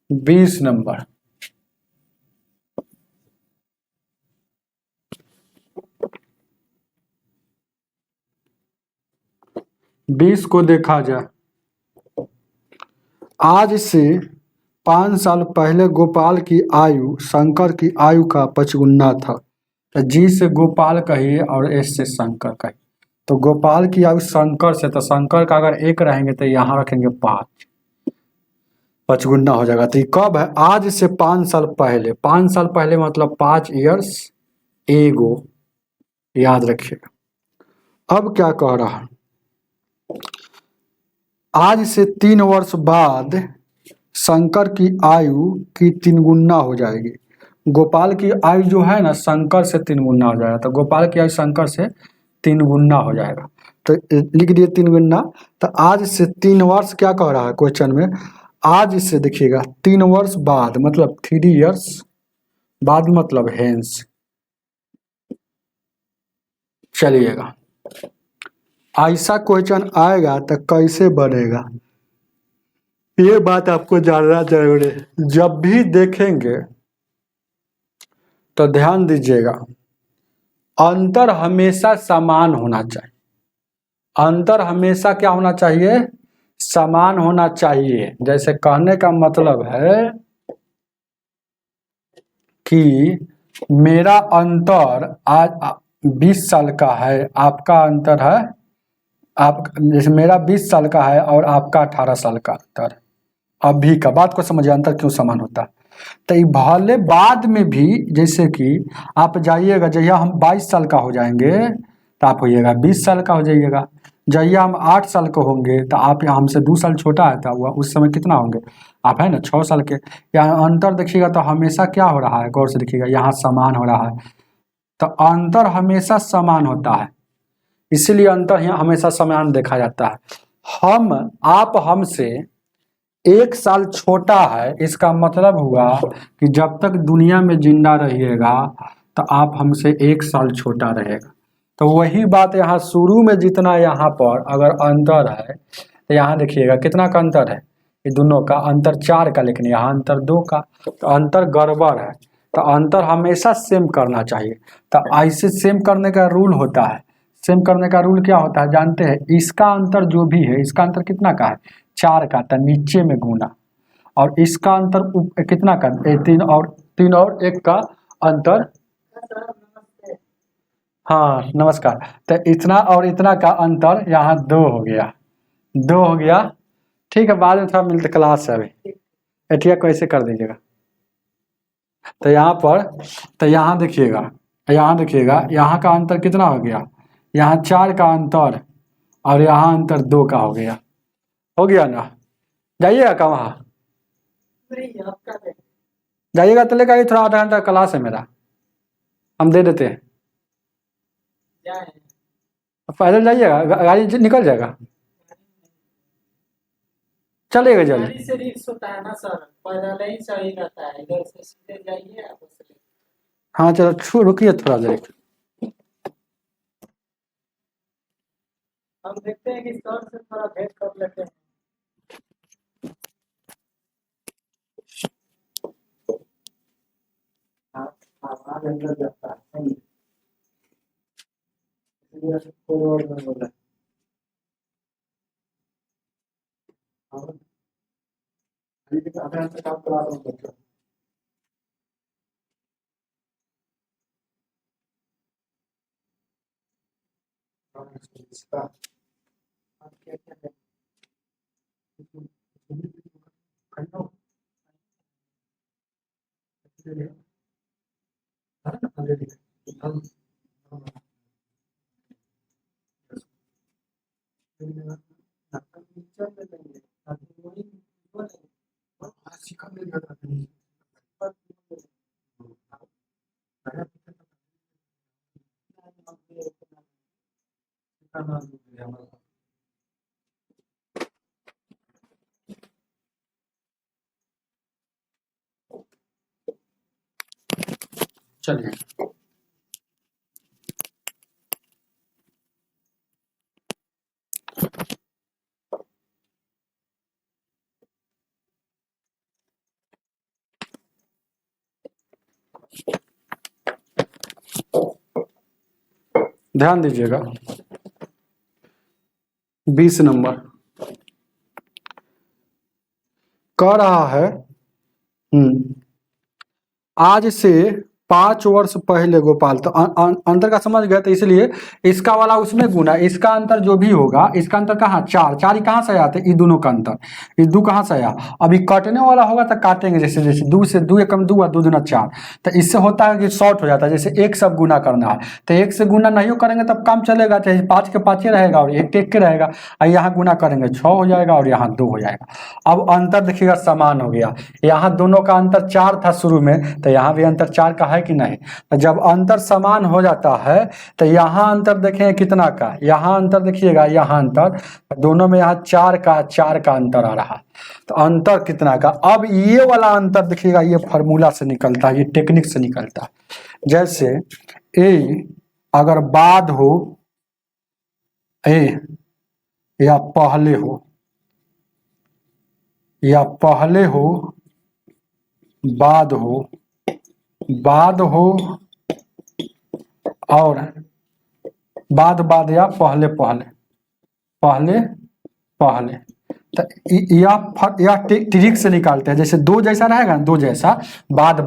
20 नंबर को देखा जाए। आज से 5 साल पहले गोपाल की आयु शंकर की आयु का 5 गुना था। तो जी से गोपाल कहिए और एस से शंकर कहिए। तो गोपाल की आयु शंकर से, तो शंकर का अगर 1 रहेंगे तो यहाँ रखेंगे 5 गुना हो जाएगा। तो ये कब है, आज से 5 साल पहले। 5 साल पहले मतलब 5 ईयर्स एगो, याद रखिएगा। अब क्या कह रहा है, आज से 3 वर्ष बाद शंकर की आयु की 3 गुना हो जाएगी। गोपाल की आयु जो है ना शंकर से 3 गुना हो जाएगा। तो गोपाल की आयु शंकर से 3 गुना हो जाएगा। तो लिख दिए 3 गुना। तो आज से 3 वर्ष क्या कह रहा है क्वेश्चन में, आज से देखिएगा 3 वर्ष बाद मतलब 3 ईयर्स बाद मतलब हेंस। चलिएगा ऐसा क्वेश्चन आएगा तो कैसे बनेगा ये बात आपको जानना जरूरी है। जब भी देखेंगे तो ध्यान दीजिएगा, अंतर हमेशा समान होना चाहिए। अंतर हमेशा क्या होना चाहिए, समान होना चाहिए। जैसे कहने का मतलब है कि मेरा अंतर आज 20 साल का है, आपका अंतर है जैसे मेरा 20 साल का है और आपका 18 साल का अंतर है। अभी का बात को समझिए, अंतर क्यों समान होता है। तो भले बाद में भी जैसे कि आप जाइएगा, जहिया हम 22 साल का हो जाएंगे तो आप होइएगा 20 साल का हो जाइएगा। जहिया हम 8 साल के होंगे तो आप हमसे 2 साल छोटा है, तो उस समय कितना होंगे आप, है ना 6 साल के। यहाँ अंतर देखिएगा तो हमेशा क्या हो रहा है, गौर से देखिएगा यहाँ समान हो रहा है। तो अंतर हमेशा समान होता है, इसीलिए अंतर यहाँ हमेशा समान देखा जाता है। आप हमसे 1 साल छोटा है, इसका मतलब हुआ कि जब तक दुनिया में जिंदा रहिएगा तो आप हमसे 1 साल छोटा रहेगा। तो वही बात यहाँ शुरू में जितना यहाँ पर अगर अंतर है तो यहाँ देखिएगा कितना का अंतर है, ये दोनों का अंतर 4 का, लेकिन यहाँ अंतर 2 का। तो अंतर गड़बड़ है, तो अंतर हमेशा सेम करना चाहिए। तो ऐसे सेम करने का रूल होता है। सेम करने का रूल क्या होता है जानते हैं, इसका अंतर जो भी है, इसका अंतर कितना का है 4 का, तो नीचे में गुना, और इसका अंतर कितना का 3 और 1 का अंतर, हाँ नमस्कार, तो इतना और इतना का अंतर यहाँ 2 हो गया, 2 हो गया। ठीक है, बाद में थोड़ा मिलते, क्लास है अभी। एटिया कैसे कर दीजिएगा। तो यहाँ पर, तो यहाँ देखिएगा, यहाँ का अंतर कितना हो गया, यहाँ 4 का अंतर और यहाँ अंतर 2 का हो गया ना। जाइएगा का वहाँ, जाइएगा तो लेकर आइए, थोड़ा आधा घंटा क्लास है मेरा, हम दे देते हैं। पैदल जाइएगा, गाड़ी निकल जाएगा, चलेगा जल्दी। गाड़ी से रिस्क होता है ना सर, पैदल ही सही रहता है, इधर से सीधे जाइए आप उससे। हाँ चलो रुकिए थोड़ा देर। हम देखते हैं कि सर से थोड़ा भेंट कर लेते हैं। आवाज अंदर जाता है नहीं। इसलिए कोई और नहीं बोला। और अभी तक आधा घंटा काम करा रहा हूँ बच्चों। इसका आप क्या क्या है? खंडो चलिए ध्यान दीजिएगा, 20 नंबर कह रहा है, आज से 5 वर्ष पहले गोपाल, तो अंतर का समझ गए, तो इसलिए इसका वाला उसमें गुना, इसका अंतर जो भी होगा, इसका अंतर कहाँ 4, 4 ही कहाँ से आया था, ये दोनों का अंतर, ये 2 कहाँ से आया। अभी कटने वाला होगा तो काटेंगे, जैसे जैसे 2 से 2 एकम 2 और 2 दूना 4, तो इससे होता है कि शॉर्ट हो जाता है। जैसे 1 सब गुना करना है तो 1 से गुना नहीं करेंगे तब काम चलेगा, चाहे 5 के 5 ही रहेगा और 1 1 के रहेगा, और यहाँ गुना करेंगे 6 हो जाएगा और यहाँ 2 हो जाएगा। अब अंतर देखिएगा समान हो गया, यहाँ दोनों का अंतर 4 था शुरू में, तो यहाँ भी अंतर 4 का है कि नहीं। तो जब अंतर समान हो जाता है तो यहाँ अंतर देखें कितना का, यहाँ अंतर देखिएगा, यहाँ अंतर दोनों में यहाँ 4 का अंतर आ रहा, तो अंतर कितना का। अब ये वाला अंतर देखिएगा, ये फार्मूला से निकलता है, ये टेक्निक से निकलता है। जैसे ए अगर बाद हो, ए या पहले हो, या पहले हो बाद हो, बाद हो और बाद या पहले पहले, पहले पहले, तो या ट्रिक से निकालते हैं। जैसे 2 जैसा रहेगा ना, 2 जैसा, बाद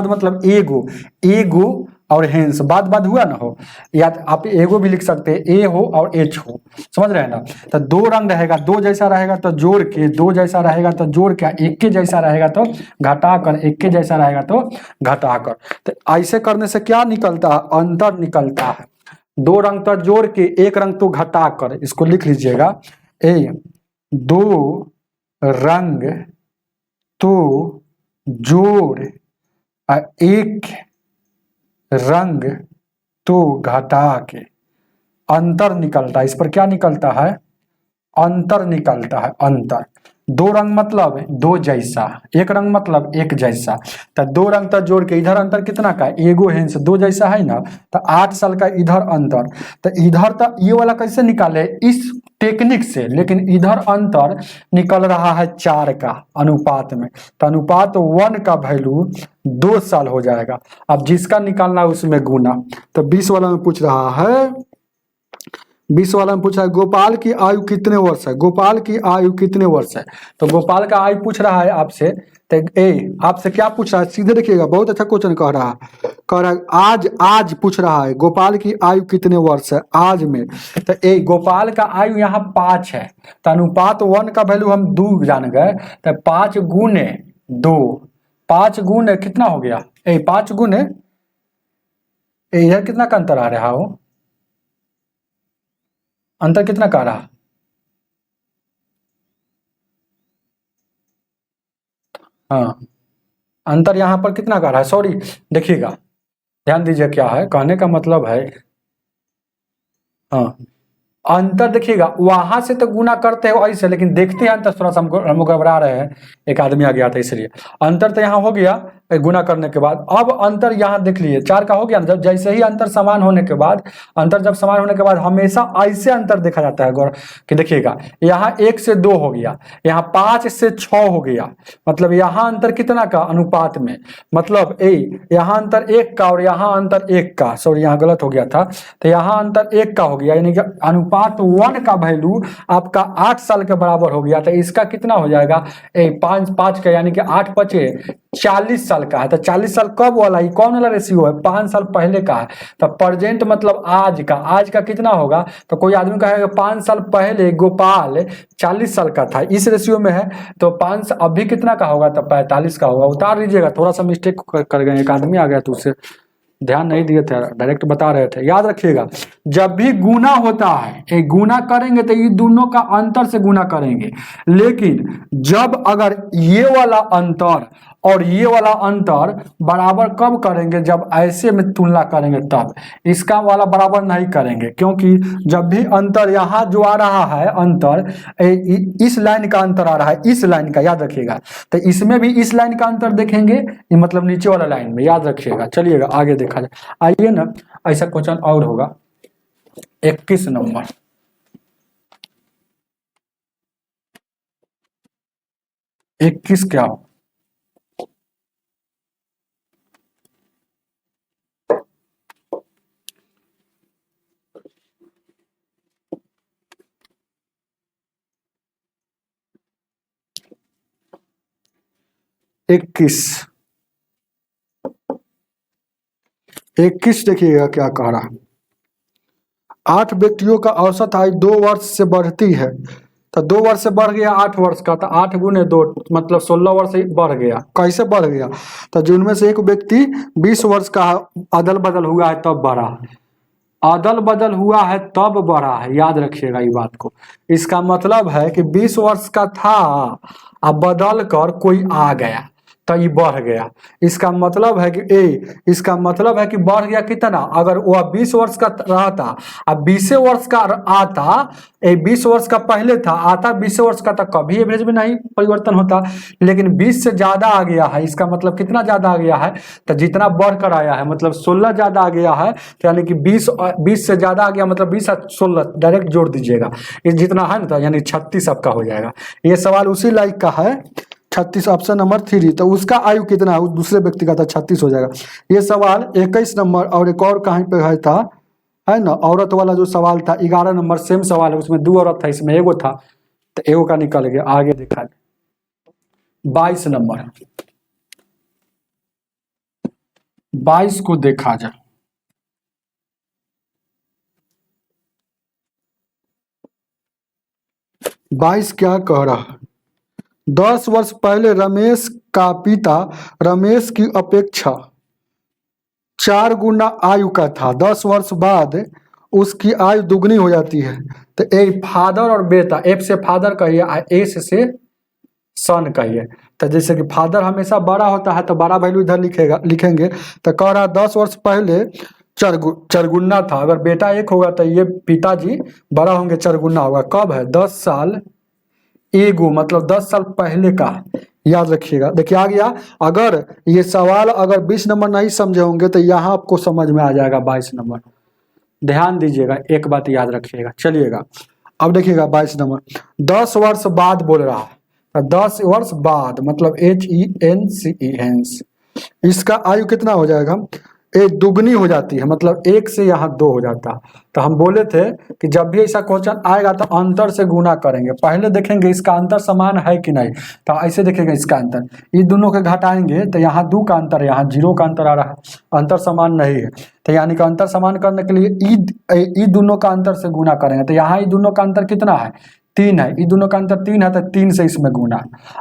मतलब एगो और हेंस, बाद हुआ ना हो, या आप एगो भी लिख सकते हैं, ए हो और एच हो, समझ रहे हैं ना। तो 2 रंग रहेगा, 2 जैसा रहेगा तो जोड़ के, 2 जैसा रहेगा तो जोड़ के, एक के जैसा रहेगा तो घटा कर, एक के जैसा रहेगा तो घटा कर। तो ऐसे करने से क्या निकलता है, अंतर निकलता है। 2 रंग तो जोड़ के, 1 रंग तो घटा कर, इसको लिख लीजिएगा, 2 रंग तो जोड़ 1 रंग तो घटा के अंतर निकलता है। इस पर क्या निकलता है, अंतर निकलता है, अंतर। 2 रंग मतलब 2 जैसा, 1 रंग मतलब 1 जैसा, तो 2 रंग तो जोड़ के इधर अंतर कितना का, एगो हेंस 2 जैसा है ना, तो 8 साल का इधर अंतर, तो इधर तो ये वाला कैसे निकाले, इस टेक्निक से, लेकिन इधर अंतर निकल रहा है 4 का अनुपात में, तो अनुपात 1 का वैल्यू 2 साल हो जाएगा। अब जिसका निकालना है उसमें गुना। तो 20 वाला में पूछ रहा है, 20 वाला में पूछा है गोपाल की आयु कितने वर्ष है, गोपाल की आयु कितने वर्ष है। तो गोपाल का आयु पूछ रहा है आपसे, तो ए आपसे क्या पूछ रहा है, सीधे देखिएगा, बहुत अच्छा क्वेश्चन कह रहा है आज आज पूछ रहा है गोपाल की आयु कितने वर्ष है आज में। तो ए गोपाल का आयु यहाँ 5 है, तो अनुपात 1 का वैल्यू हम 2 जान गए, तो 5 गुने 2, 5 गुने कितना हो गया, 5 गुने इधर कितना का अंतर आ रहा हो, अंतर कितना का रहा, हाँ अंतर यहाँ पर कितना का रहा है, सॉरी देखिएगा ध्यान दीजिए क्या है कहने का मतलब है, हाँ अंतर देखिएगा वहां से तो गुना करते हो ऐसे, लेकिन देखते हैं अंतर, थोड़ा सा हम घबरा रहे हैं, एक आदमी आ गया था इसलिए। अंतर तो यहाँ हो गया गुना करने के बाद, अब अंतर यहाँ देख लीजिए 4 का हो गया ना, जब जैसे ही अंतर समान होने के बाद, अंतर जब समान होने के बाद हमेशा ऐसे अंतर देखा जाता है गौर कि देखिएगा यहाँ 1 से 2 हो गया, यहाँ 5 से 6 हो गया, मतलब यहाँ अंतर कितना का अनुपात में, मतलब यहाँ अंतर 1 का और यहाँ अंतर 1 का, सॉरी यहाँ गलत हो गया था, तो यहाँ अंतर 1 का हो गया, यानी कि अनुपात 1 का वैल्यू आपका 8 साल के बराबर हो गया, तो इसका कितना हो जाएगा 5 का, यानी कि 8 पचे 40 साल का है, तो 40 साल कब वाला, ये कौन वाला रेशियो है, 5 साल पहले का है, तो प्रेजेंट मतलब आज का कितना होगा, तो कोई आदमी कहेगा 5 साल पहले गोपाल 40 साल का था, इस रेशियो में है, तो 5 अभी कितना का होगा, तो 45 का होगा, उतार लीजिएगा, थोड़ा सा मिस्टेक कर गए, एक आदमी आ गया तो उससे ध्यान नहीं दिए थे, डायरेक्ट बता रहे थे। याद रखिएगा जब भी गुना होता है, एक गुना करेंगे तो ये दोनों का अंतर से गुना करेंगे, लेकिन जब अगर ये वाला अंतर और ये वाला अंतर बराबर कब करेंगे, जब ऐसे में तुलना करेंगे तब, इसका वाला बराबर नहीं करेंगे, क्योंकि जब भी अंतर यहाँ जो आ रहा है अंतर, इस लाइन का अंतर आ रहा है, इस लाइन का, याद रखिएगा, तो इसमें भी इस लाइन का अंतर देखेंगे, मतलब नीचे वाला लाइन में, याद रखिएगा। चलिएगा आगे देखा जाए, आइए ना ऐसा क्वेश्चन और होगा 21 नंबर, इक्कीस क्या हो, इक्कीस देखिएगा क्या कह रहा है, 8 व्यक्तियों का औसत आयु 2 वर्ष से बढ़ती है, तो 2 वर्ष से बढ़ गया 8 वर्ष का, तो 8 गुने 2 मतलब 16 वर्ष बढ़ गया, कैसे बढ़ गया, तो जिनमें से एक व्यक्ति 20 वर्ष का अदल बदल हुआ है तब बढ़ा, अदल बदल हुआ है तब बढ़ा है, याद रखिएगा ये बात को, इसका मतलब है कि 20 वर्ष का था अब बदल कर कोई आ गया तो ये बढ़ गया, इसका मतलब है कि इसका मतलब है कि बढ़ गया कितना, अगर वह 20 वर्ष का रहा था अब 20 वर्ष का आता, 20 वर्ष का पहले था आता 20 वर्ष का, तो कभी एवरेज में नहीं परिवर्तन होता, लेकिन 20 से ज्यादा आ गया है, इसका मतलब कितना ज्यादा आ गया है, तो जितना बढ़कर आया है मतलब 16 ज्यादा आ गया है, तो यानी कि 20 से ज्यादा आ गया, मतलब 20 और 16 डायरेक्ट जोड़ दीजिएगा, ये जितना है ना, तो यानी 36 आपका हो जाएगा। ये सवाल उसी लाइक का है, 36 ऑप्शन नंबर 3, तो उसका आयु कितना है उस दूसरे व्यक्ति का था 36 हो जाएगा। ये सवाल 21 नंबर, और एक और कहीं पे है ना औरत वाला जो सवाल था 11 नंबर, सेम सवाल है, उसमें 2 औरत था, इसमें एगो था, तो एगो का निकल गया। आगे देखा 22 नंबर, 22 को देखा जाए, बाईस क्या कह रहा है, 10 वर्ष पहले रमेश का पिता रमेश की अपेक्षा 4 गुना आयु का था, 10 वर्ष बाद उसकी आयु दुगनी हो जाती है, तो ए फादर और बेटा, एफ से फादर कहिए, एस से सन कहिए, तो जैसे कि फादर हमेशा बड़ा होता है तो बड़ा वैल्यू इधर लिखेंगे, तो कह रहा 10 वर्ष पहले चरगुना था, अगर बेटा 1 होगा तो ये पिताजी बड़ा होंगे, चरगुना होगा, कब है 10 साल एगो, मतलब 10 साल पहले का, याद रखिएगा। देखिए आ गया, अगर ये सवाल अगर 20 नंबर नहीं समझे होंगे तो यहाँ आपको समझ में आ जाएगा 22 नंबर, ध्यान दीजिएगा, एक बात याद रखिएगा। चलिएगा अब देखिएगा 22 नंबर, 10 वर्ष बाद बोल रहा है, 10 वर्ष बाद मतलब HENCE, इसका आयु कितना हो जाएगा, एक दुगनी हो जाती है, मतलब एक से यहाँ दो हो जाता है। तो हम बोले थे कि जब भी ऐसा क्वेश्चन आएगा तो अंतर से गुना करेंगे, पहले देखेंगे इसका अंतर समान है कि नहीं। तो ऐसे देखेंगे इसका अंतर, ये दोनों के घटाएंगे तो यहाँ 2 का अंतर है, यहाँ 0 का अंतर आ रहा है, अंतर समान नहीं है। तो यानी कि अंतर समान करने के लिए ई दोनों का अंतर से गुना करेंगे। तो यहाँ ये दोनों का अंतर कितना है, 3 है, ये दोनों का अंतर 3 है तो 3 से इसमें गुना।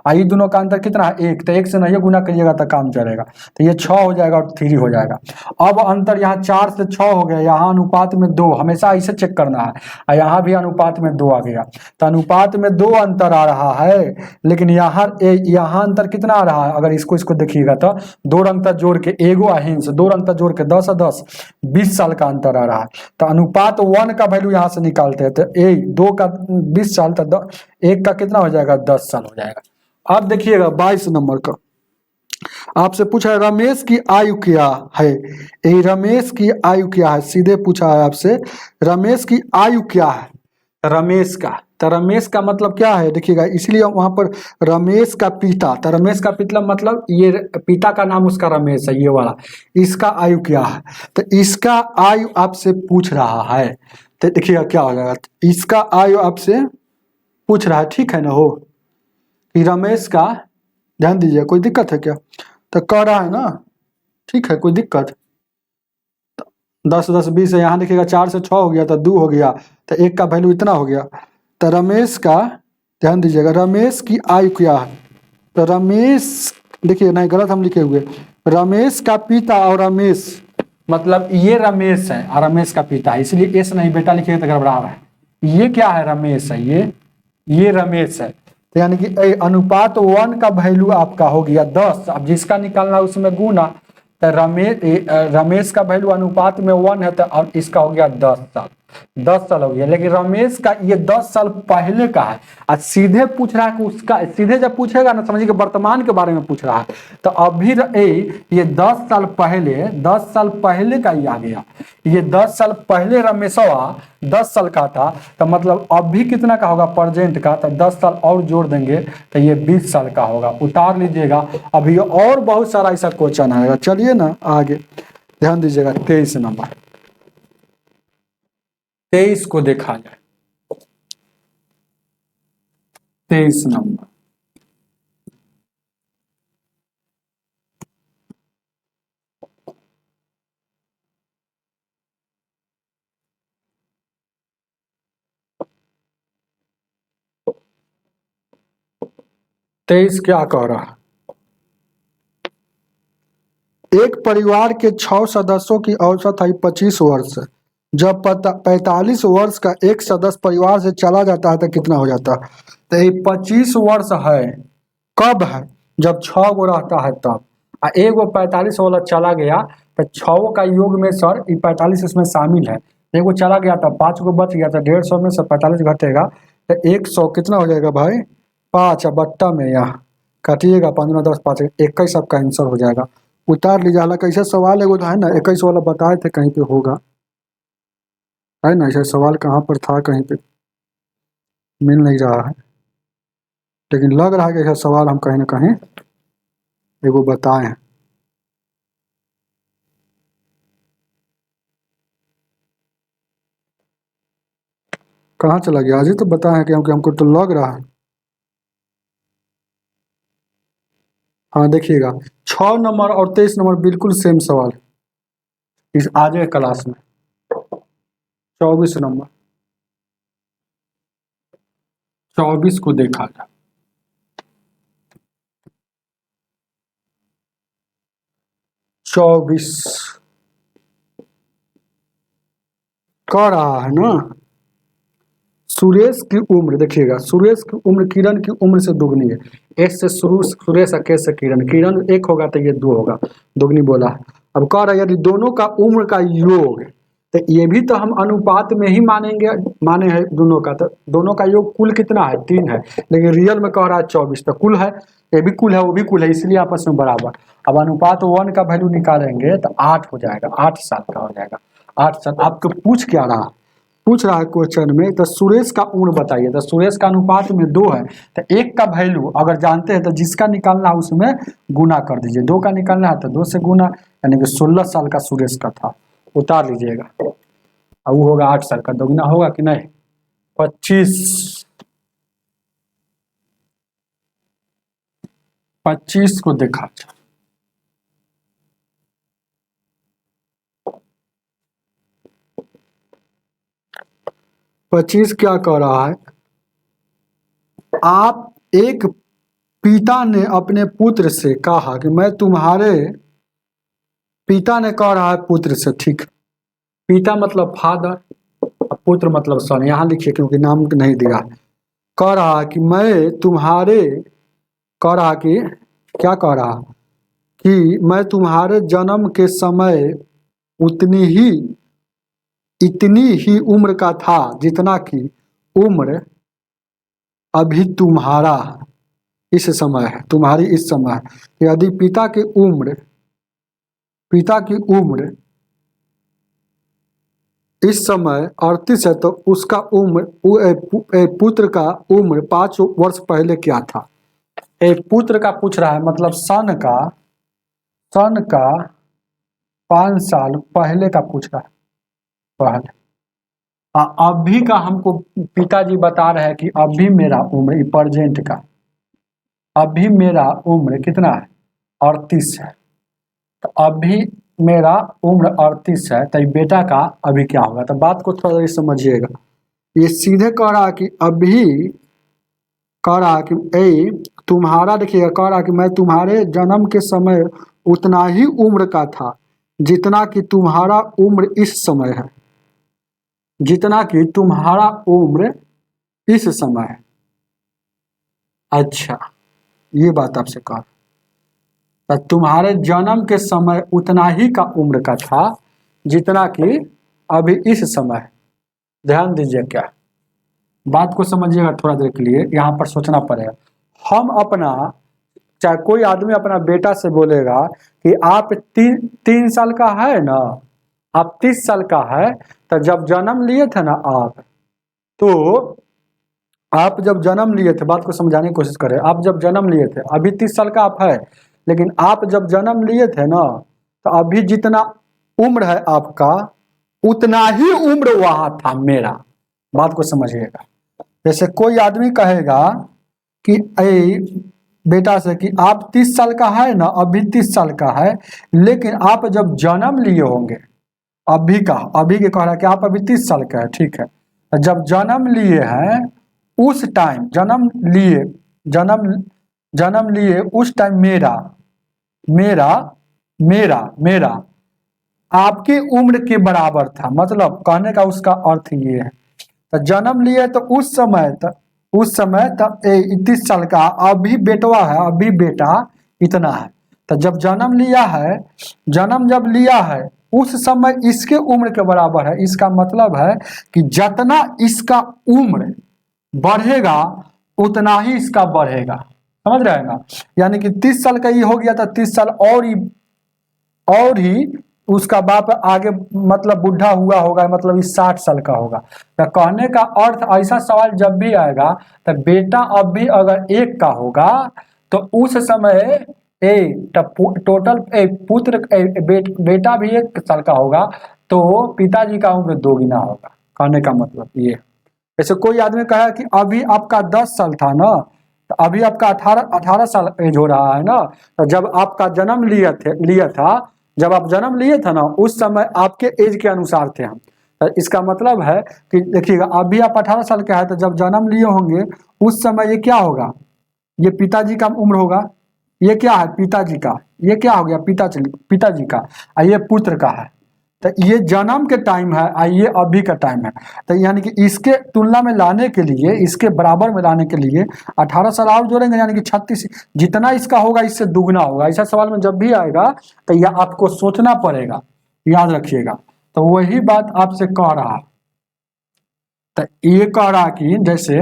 ये दोनों का अंतर कितना है, 1, तो 1 से नहीं गुना करिएगा तो काम चलेगा। तो ये 6 हो जाएगा और 3 हो जाएगा। अब अंतर यहाँ 4 से 6 हो गया, यहाँ अनुपात में 2, हमेशा ऐसे चेक करना है, और यहाँ भी अनुपात में 2 आ गया। तो अनुपात में 2 अंतर आ रहा है, लेकिन यहाँ अंतर कितना आ रहा है, अगर इसको देखिएगा तो 2 अंतर जोड़ के एगो अहिंस 2 अंतर जोड़ के 10 और 10 20 साल का अंतर आ रहा है। तो अनुपात 1 का वैल्यू यहाँ से निकालते हैं, तो 2 का 20 साल, तो 1 का कितना हो जाएगा, 10 साल हो जाएगा। अब देखिएगा 22 नंबर का आपसे पूछा है रमेश की आयु क्या है। ये रमेश की आयु क्या है, सीधे पूछा है आपसे रमेश की आयु क्या है। रमेश का, तो रमेश का मतलब क्या है देखिएगा, इसलिए वहां पर रमेश का पिता, तो रमेश का पिता मतलब ये पिता का नाम उसका रमेश है, ये वाला, इसका आयु क्या है। तो इसका आयु आपसे पूछ रहा है, तो देखिएगा क्या हो जाएगा, इसका आयु आपसे पूछ रहा है, ठीक है ना हो, कि रमेश का, ध्यान दीजिए, कोई दिक्कत है क्या, तो कह रहा है ना, ठीक है, कोई दिक्कत, 10 10 20 है, यहाँ देखिएगा 4 से 6 हो गया तो 2 हो गया, तो 1 का वैल्यू इतना हो गया। तो रमेश का, ध्यान दीजिएगा, रमेश की आयु क्या है, तो रमेश, देखिए नहीं गलत हम लिखे हुए, रमेश का पिता और रमेश, मतलब ये रमेश है और रमेश का पिता है, इसलिए एस नहीं बेटा लिखिएगा तो गड़बड़ा रहा है। ये क्या है, रमेश है, ये रमेश है। तो यानी कि अनुपात 1 का वैल्यू आपका हो गया 10, अब जिसका निकालना उसमें गुना, तो रमेश का वैल्यू अनुपात में 1 है, तो अब इसका हो गया 10 साल, 10 साल हो गया। लेकिन रमेश का ये 10 साल पहले का है, आज सीधे पूछ रहा है कि उसका, सीधे जब पूछेगा ना समझिए वर्तमान के बारे में पूछ रहा है, तो अभी ये 10 साल पहले, 10 साल पहले का ही आ गया, ये 10 साल पहले रमेशवा 10 साल का था, तो मतलब अभी कितना का होगा प्रेजेंट का, तो 10 साल और जोड़ देंगे तो ये 20 साल का होगा, उतार लीजिएगा। अभी और बहुत सारा ऐसा क्वेश्चन आएगा, चलिए ना आगे ध्यान दीजिएगा। 23 नंबर, 23 को देखा जाए, 23 नंबर, तेईस क्या कह रहा है, एक परिवार के 6 सदस्यों की औसत आयु 25 वर्ष है। जब 45 वर्ष का एक सदस्य परिवार से चला जाता है तो कितना हो जाता है। तो ये 25 वर्ष है, कब है, जब 6 गो रहता है तब, एक गो 45 वाला चला गया तो 6 का योग में सर 45 इसमें शामिल है, एक गो चला गया था 5 गो बच गया था, 150 में से 45 घटेगा तो 100 कितना हो जाएगा भाई, 5 बट्टा में यहाँ काटिएगा, 15 10 5 21 आपका आंसर हो जाएगा, उतार लीजिए। हालांकि ऐसा सवाल एगो है ना 21 वाला बताए थे कहीं पे होगा, है ना, ऐसा सवाल कहाँ पर था, कहीं पे मिल नहीं रहा है, लेकिन लग रहा है कि ऐसा सवाल हम कहीं ना कहीं एगो बताए हैं। कहाँ चला गया, आज ही तो बताए हैं, क्योंकि हमको तो लग रहा है। हाँ देखिएगा 6 नंबर और 23 नंबर बिल्कुल सेम सवाल इस आज के क्लास में। 24 नंबर, 24 को देखा जाए, 24 कह रहा है ना, सुरेश की उम्र, देखिएगा सुरेश की उम्र किरण की उम्र से दुगनी है, एस से शुरू सुरेश और के से किरण, किरण 1 होगा तो ये 2 होगा, दुगनी बोला है। अब कह रहा है यदि दोनों का उम्र का योग, तो ये भी तो हम अनुपात में ही माने हैं दोनों का, तो दोनों का योग कुल कितना है 3 है, लेकिन रियल में कह रहा है 24, तो कुल है, ये भी कुल है वो भी कुल है, इसलिए आपस में बराबर। अब अनुपात 1 का वैल्यू निकालेंगे तो 8 हो जाएगा, 8 साल का हो जाएगा, 8 साल। आपको पूछ क्या रहा, पूछ रहा है क्वेश्चन में, तो सुरेश का उम्र बताइए। तो सुरेश का अनुपात में 2 है, तो 1 का वैल्यू अगर जानते हैं तो जिसका निकालना है उसमें गुना कर दीजिए। 2 का निकालना है तो 2 से गुना, यानी कि 16 साल का सुरेश का था, उतार लीजिएगा। अब वो होगा 8 साल का, दोगुना होगा कि नहीं? 25 को देखा, 25 क्या कह रहा है? आप एक पिता ने अपने पुत्र से कहा कि मैं तुम्हारे, पिता ने कह रहा है पुत्र से, ठीक, पिता मतलब फादर, पुत्र मतलब सन, यहाँ लिखिए क्योंकि नाम नहीं दिया। कह रहा कि मैं तुम्हारे, कह रहा कि क्या कह रहा कि मैं तुम्हारे जन्म के समय उतनी ही इतनी ही उम्र का था जितना कि उम्र अभी तुम्हारा इस समय है, तुम्हारी इस समय है। यदि पिता की उम्र इस समय 38 है, तो उसका उम्र पुत्र का उम्र 5 वर्ष पहले क्या था? एक पुत्र का पूछ रहा है, मतलब सन का 5 साल पहले का पूछ रहा है, पहले। अभी का हमको पिताजी बता रहे हैं कि अभी मेरा उम्र, प्रेजेंट का, अभी मेरा उम्र कितना है? 38 है। तो अभी मेरा उम्र 38 है, तो बेटा का अभी क्या होगा? तो बात को थोड़ा समझिएगा। ये सीधे कह रहा कि अभी, कह रहा कि तुम्हारा, देखिएगा, कह रहा कि मैं तुम्हारे जन्म के समय उतना ही उम्र का था जितना कि तुम्हारा उम्र इस समय है, जितना कि तुम्हारा उम्र इस समय है। अच्छा, ये बात आपसे कहा, तो तुम्हारे जन्म के समय उतना ही का उम्र का था जितना कि अभी इस समय। ध्यान दीजिए, क्या बात को समझिएगा थोड़ा देर के लिए, यहाँ पर सोचना पड़ेगा। हम अपना, चाहे कोई आदमी अपना बेटा से बोलेगा कि आप 3 साल का है ना, आप 30 साल का है, तो जब जन्म लिए थे ना आप, तो आप जब जन्म लिए थे, बात को समझाने की कोशिश करें, आप जब जन्म लिए थे, अभी 30 साल का आप है, लेकिन आप जब जन्म लिए थे ना, तो अभी जितना उम्र है आपका उतना ही उम्र वहां था मेरा। बात को समझिएगा। जैसे कोई आदमी कहेगा कि बेटा से कि आप 30 साल का है ना, अभी 30 साल का है, लेकिन आप जब जन्म लिए होंगे, अभी का, अभी के कह रहा है कि आप अभी 30 साल का है, ठीक है, जब जन्म लिए हैं उस टाइम, जन्म लिए उस टाइम मेरा मेरा मेरा मेरा आपकी उम्र के बराबर था। मतलब कहने का उसका अर्थ ये है, तो जन्म लिए तो उस समय तक, 30 साल का, अभी बेटवा है, अभी बेटा इतना है। तो जब जन्म लिया है, जन्म जब लिया है उस समय इसके उम्र के बराबर है। इसका मतलब है कि जितना इसका उम्र बढ़ेगा उतना ही इसका बढ़ेगा। समझ रहे हैं ना? यानी कि 30 साल का ये हो गया था, 30 साल और ही उसका बाप आगे मतलब बुढ़ा हुआ होगा, मतलब इस 60 साल का होगा। तो कहने का अर्थ, ऐसा सवाल जब भी आएगा तो बेटा अब भी अगर 1 का होगा तो उस समय टोटल पुत्र बेटा भी 1 साल का होगा, तो पिताजी का उम्र 2 गुना होगा। कहने का मतलब ये। जैसे कोई आदमी कहा कि अभी आपका 10 साल था ना, तो अभी आपका 18 साल एज हो रहा है ना, तो जब आपका जन्म लिया था, जब आप जन्म लिए थे ना, उस समय आपके एज के अनुसार थे हम। तो इसका मतलब है कि देखिएगा, अभी आप 18 साल का है, तो जब जन्म लिए होंगे उस समय ये क्या होगा? ये पिताजी का उम्र होगा। ये क्या है? पिताजी का। ये क्या हो गया? पिताजी का। और ये पुत्र का है। तो ये जन्म के टाइम है और ये अभी का टाइम है। तो यानी कि इसके तुलना में लाने के लिए, इसके बराबर में लाने के लिए 18 साल और जोड़ेंगे, यानी कि 36, जितना इसका होगा इससे दुगना होगा। ऐसा सवाल में जब भी आएगा तो यह आपको सोचना पड़ेगा, याद रखिएगा। तो वही बात आपसे कह रहा है। तो ये कह रहा कि जैसे,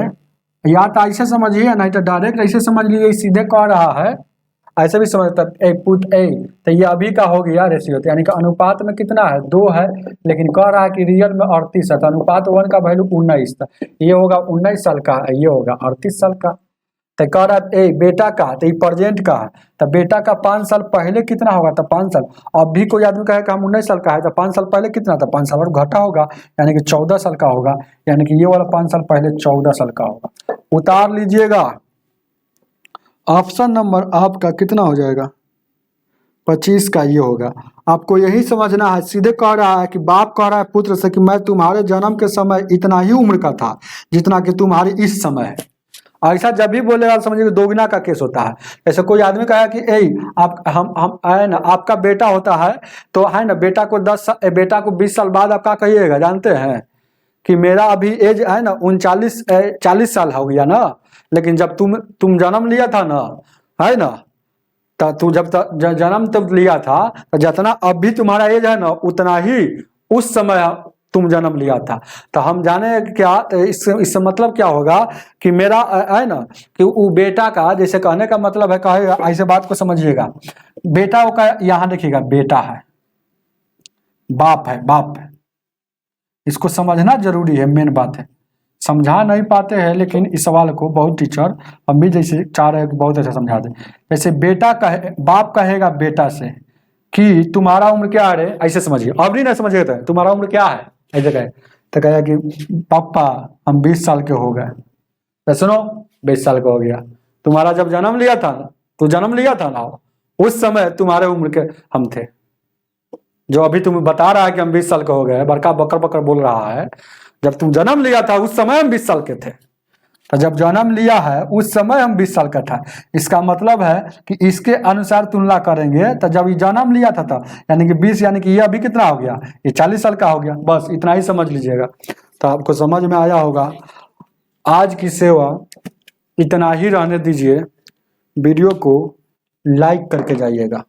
या तो ऐसे समझिए, नहीं तो डायरेक्ट ऐसे समझ लीजिए, सीधे कह रहा है ऐसे भी समझता ए पुट ए, तो ये अभी का हो गया रेशियो, यानी कि अनुपात में कितना है 2 है, लेकिन कह रहा है कि रियल में 38 है, तो अनुपात 1 का वैल्यू 19 था, ये होगा 19 साल का, ये होगा 38 साल का। तो कह रहा है ए बेटा का, तो ये प्रेजेंट का है, तो बेटा का 5 साल पहले कितना होगा, तो 5 साल। अब भी कोई आदमी कहे कि हम 19 साल का है, तो 5 साल पहले कितना था, 5 साल और घटा होगा, यानी कि 14 साल का होगा, यानी कि ये वाला 5 साल पहले 14 साल का होगा। उतार लीजिएगा, ऑप्शन नंबर आपका कितना हो जाएगा, 25 का ये होगा। आपको यही समझना है, सीधे कह रहा है कि बाप कह रहा है पुत्र से कि मैं तुम्हारे जन्म के समय इतना ही उम्र का था जितना कि तुम्हारी इस समय है। ऐसा जब भी बोलेगा समझिए दोगुना का केस होता है। जैसे कोई आदमी कहा कि ए आप हम है ना, आपका बेटा होता है तो है ना, बेटा को 20 साल बाद आप क्या कहिएगा जानते हैं कि मेरा अभी एज है ना 40 साल हो गया ना, लेकिन जब तुम जन्म लिया था ना, है ना, तो तू जब जन्म तब लिया था तो जितना अब भी तुम्हारा एज है ना उतना ही उस समय तुम जन्म लिया था। तो हम जाने क्या, इससे मतलब क्या होगा कि मेरा है ना कि वो बेटा का, जैसे कहने का मतलब है, कहेगा ऐसे बात को समझिएगा, बेटा का यहाँ देखिएगा बेटा है, बाप है, बाप है, इसको समझना जरूरी है, मेन बात है। समझा नहीं पाते हैं, लेकिन इस सवाल को बहुत टीचर हम भी जैसे चाह रहे हैं कि बहुत अच्छा समझा दे। जैसे बेटा कहे, बाप कहेगा बेटा से कि तुम्हारा उम्र क्या है, ऐसे समझिए, अब नहीं समझिएगा तो तुम्हारा उम्र क्या है, ऐसे कहे तो कहेगा कि पापा हम 20 साल के हो गए। तो सुनो 20 साल का हो गया, तुम्हारा जब जन्म लिया था ना, तो जन्म लिया था ना उस समय तुम्हारे उम्र के हम थे, जो अभी तुम बता रहा है कि हम 20 साल के हो गए, बड़का बकर बकर बोल रहा है, जब तुम जन्म लिया था उस समय हम 20 साल के थे। तो जब जन्म लिया है उस समय हम 20 साल का था, इसका मतलब है कि इसके अनुसार तुलना करेंगे, तो जब ये जन्म लिया था यानी कि 20, यानी कि ये अभी कितना हो गया, ये 40 साल का हो गया। बस इतना ही समझ लीजिएगा, तो आपको समझ में आया होगा। आज की सेवा इतना ही रहने दीजिए, वीडियो को लाइक करके जाइएगा।